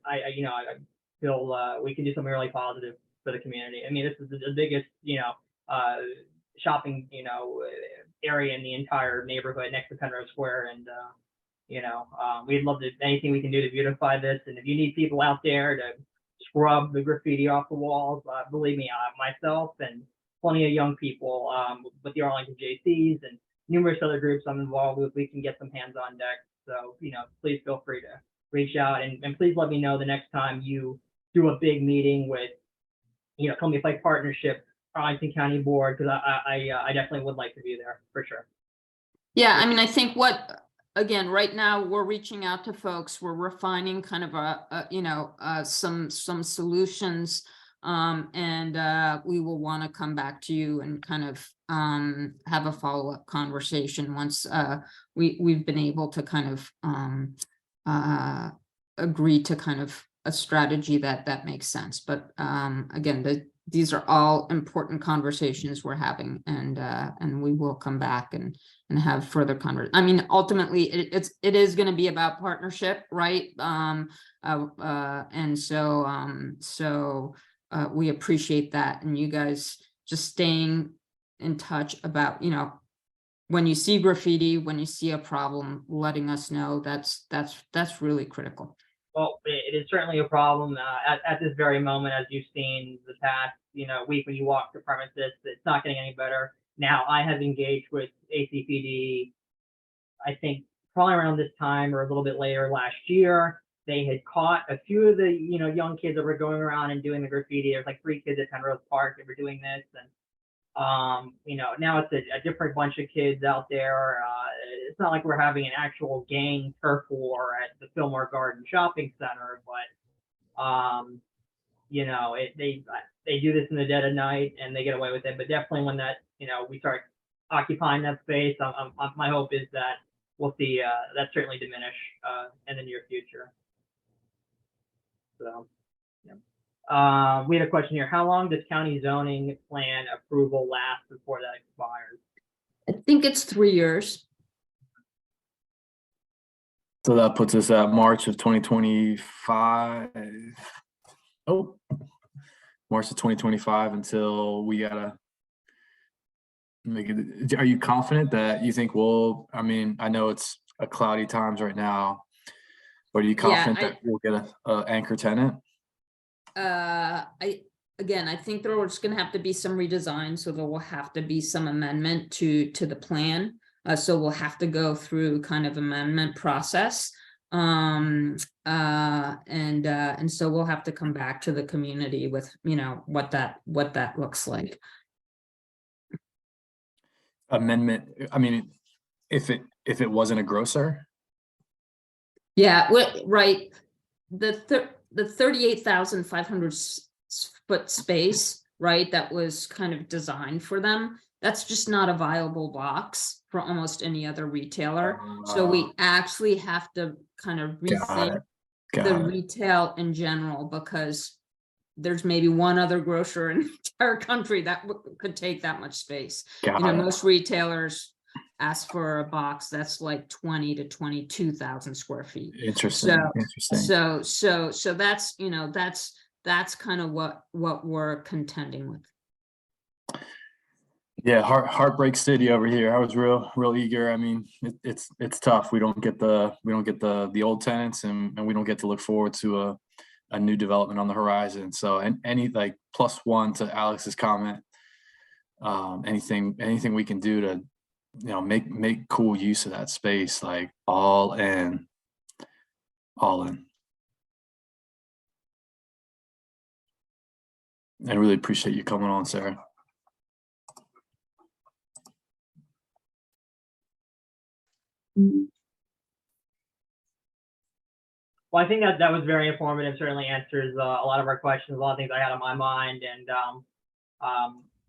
feel we can do something really positive for the community. I mean, this is the biggest, shopping, area in the entire neighborhood next to Penrose Square. And, we'd love to, anything we can do to beautify this. And if you need people out there to scrub the graffiti off the walls, believe me, myself and plenty of young people with the Arlington JCs and numerous other groups I'm involved with, we can get some hands on deck. So, please feel free to reach out and please let me know the next time you do a big meeting with, Columbia Pike Partnership, Arlington County Board, because I definitely would like to be there for sure. Yeah, I mean, I think again, right now we're reaching out to folks, we're refining kind of some solutions. And we will want to come back to you and kind of have a follow-up conversation once we've been able to kind of agree to kind of a strategy that makes sense. But again, these are all important conversations we're having, and we will come back and have further conversation. I mean, ultimately, it is going to be about partnership, right? And so we appreciate that, and you guys just staying in touch about, when you see graffiti, when you see a problem, letting us know. That's really critical. Well, it is certainly a problem at this very moment, as you've seen the past, week when you walk the premises. It's not getting any better. Now, I have engaged with ACPD, I think probably around this time or a little bit later last year. They had caught a few of the, young kids that were going around and doing the graffiti. There's like 3 kids at Penrose Park that were doing this. And, now it's a different bunch of kids out there. It's not like we're having an actual gang turf war at the Fillmore Garden Shopping Center, but, they do this in the dead of night and they get away with it. But definitely when that, we start occupying that space, my hope is that we'll see that certainly diminish in the near future. So, yeah. We had a question here. How long does county zoning plan approval last before that expires? I think it's 3 years. So that puts us at March of 2025. Oh, March of 2025 until we gotta make it. Are you confident that you think I mean, I know it's a cloudy times right now, but are you confident that we'll get a anchor tenant? I think there's going to have to be some redesign, so there will have to be some amendment to the plan. So we'll have to go through kind of amendment process. And so we'll have to come back to the community with, what that looks like. Amendment. I mean, if it wasn't a grocer. Yeah, right. The 38,500 foot space, right, that was kind of designed for them, that's just not a viable box for almost any other retailer. So we actually have to kind of rethink the retail in general, because there's maybe one other grocer in the entire country that could take that much space. Most retailers ask for a box that's like 20 to 22,000 square feet. Interesting. So that's, that's kind of what we're contending with. Yeah, heartbreak city over here. I was real eager. I mean, it's tough. We don't get the old tenants, and we don't get to look forward to a new development on the horizon. So, and any like +1 to Alex's comment, anything we can do to, make cool use of that space, like all in. I really appreciate you coming on, Sarah. Well, I think that was very informative. Certainly answers a lot of our questions, a lot of things I had on my mind, and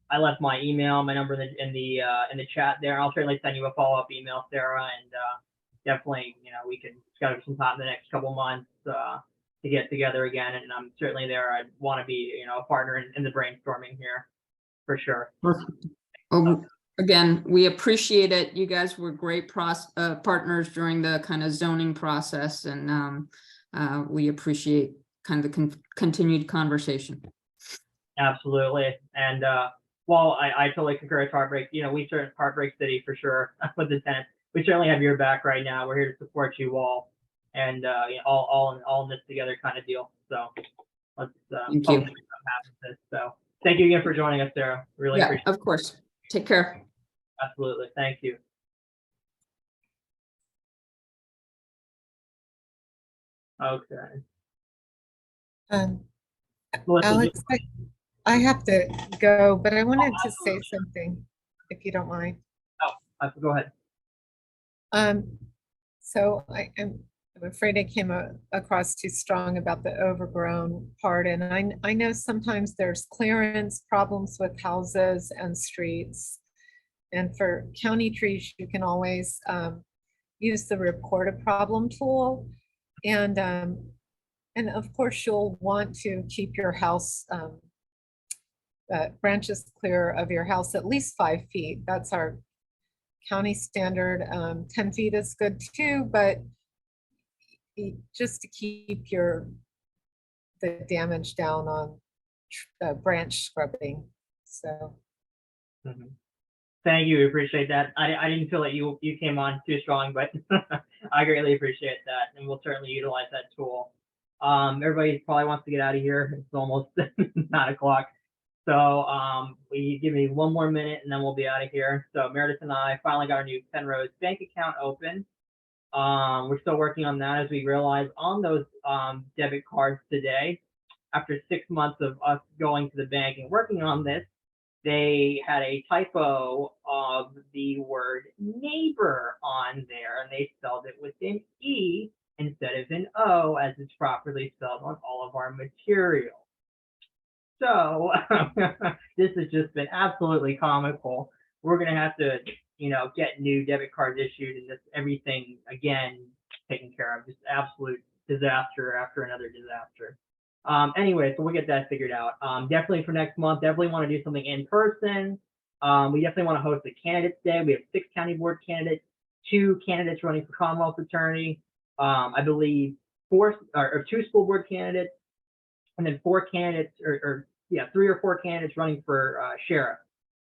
I left my email, my number in the chat there. I'll certainly send you a follow-up email, Sarah, and definitely, we can schedule some time in the next couple months to get together again. And I'm certainly there. I want to be, a partner in the brainstorming here, for sure. Again, we appreciate it. You guys were great partners during the kind of zoning process, and we appreciate kind of the continued conversation. Absolutely. And Well, I totally concur. It's heartbreak. You know, we certainly heartbreak city for sure with the tenants. We certainly have your back right now. We're here to support you all, and you know, all in this together kind of deal. So let's Thank hope you. something happens with this. So thank you again for joining us, Sarah. Really Yeah, appreciate of course. Take care. it. Absolutely. Thank you. Okay. Melissa, Alex, I have to go, but I wanted to say something, if you don't mind. go ahead. So I'm afraid I came across too strong about the overgrown part, and I know sometimes there's clearance problems with houses and streets. And for county trees, you can always use the report a problem tool. And of course, you'll want to keep your house branches clear of your house at least 5 feet. That's our county standard. 10 feet is good too, but just to keep the damage down on branch scrubbing. So. Mm-hmm. Thank you. We appreciate that. I didn't feel that you came on too strong, but I greatly appreciate that, and we'll certainly utilize that tool. Everybody probably wants to get out of here. It's almost 9 o'clock. So we give me 1 more minute and then we'll be out of here. So Meredith and I finally got our new Penrose bank account open. We're still working on that, as we realized on those debit cards today. After 6 months of us going to the bank and working on this, they had a typo of the word neighbor on there, and they spelled it with an E instead of an O, as it's properly spelled on all of our material. So this has just been absolutely comical. We're gonna have to, you know, get new debit cards issued and just everything again taken care of. Just absolute disaster after another disaster. Anyway, so we'll get that figured out. Definitely for next month, definitely want to do something in person. We definitely want to host a candidates day. We have 6 county board candidates, 2 candidates running for Commonwealth Attorney. I believe 2 school board candidates, and then 4 candidates, or 3 or 4 candidates running for sheriff.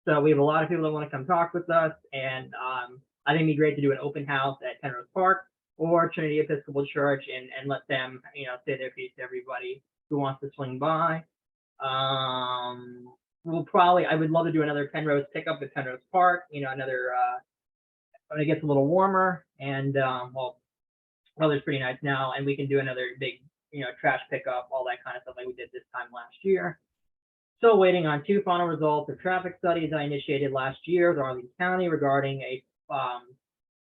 So we have a lot of people that want to come talk with us, and I think it'd be great to do an open house at Penrose Park or Trinity Episcopal Church, and let them, you know, say their piece to everybody who wants to swing by. We'll probably, I would love to do another Penrose pickup at Penrose Park, you know, another when it gets a little warmer, and well, weather's pretty nice now, and we can do another big, you know, trash pickup, all that kind of stuff like we did this time last year. Still waiting on 2 final results of traffic studies I initiated last year with Arlene County regarding a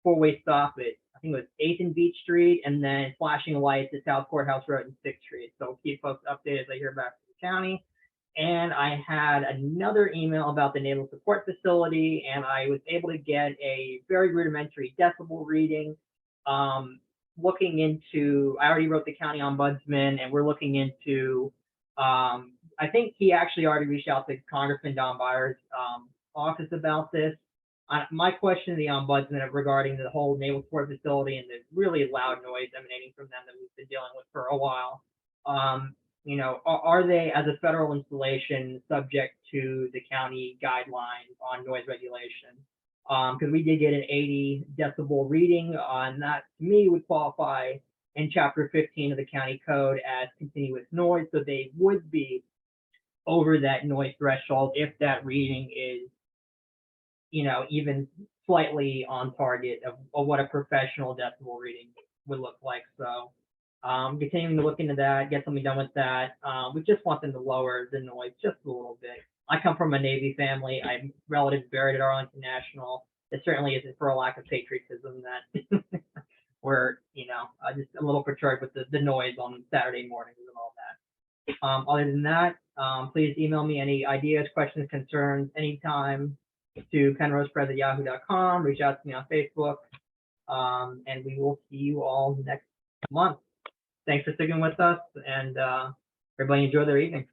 4-way stop at, I think it was 8th and Beach Street, and then flashing lights at South Courthouse Road and 6th Street. So we'll keep folks updated as I hear back from the county. And I had another email about the Naval Support Facility, and I was able to get a very rudimentary decibel reading. Looking into, I already wrote the county ombudsman, and we're looking into, I think he actually already reached out to Congressman Don Byers' office about this. My question to the ombudsman regarding the whole Naval Support Facility and the really loud noise emanating from them that we've been dealing with for a while, you know, are they, as a federal installation, subject to the county guidelines on noise regulation? Because we did get an 80 decibel reading on that, to me would qualify in chapter 15 of the county code as continuous noise. So they would be over that noise threshold if that reading is, you know, even slightly on target of what a professional decibel reading would look like. So continuing to look into that, get something done with that. We just want them to lower the noise just a little bit. I come from a Navy family. I'm relatives buried at Arlington National. It certainly isn't for a lack of patriotism that we're, you know, just a little perturbed with the noise on Saturday mornings and all that. Other than that, please email me any ideas, questions, concerns, anytime to penrosepres@yahoo.com. Reach out to me on Facebook, and we will see you all next month. Thanks for sticking with us, and everybody enjoy their evening.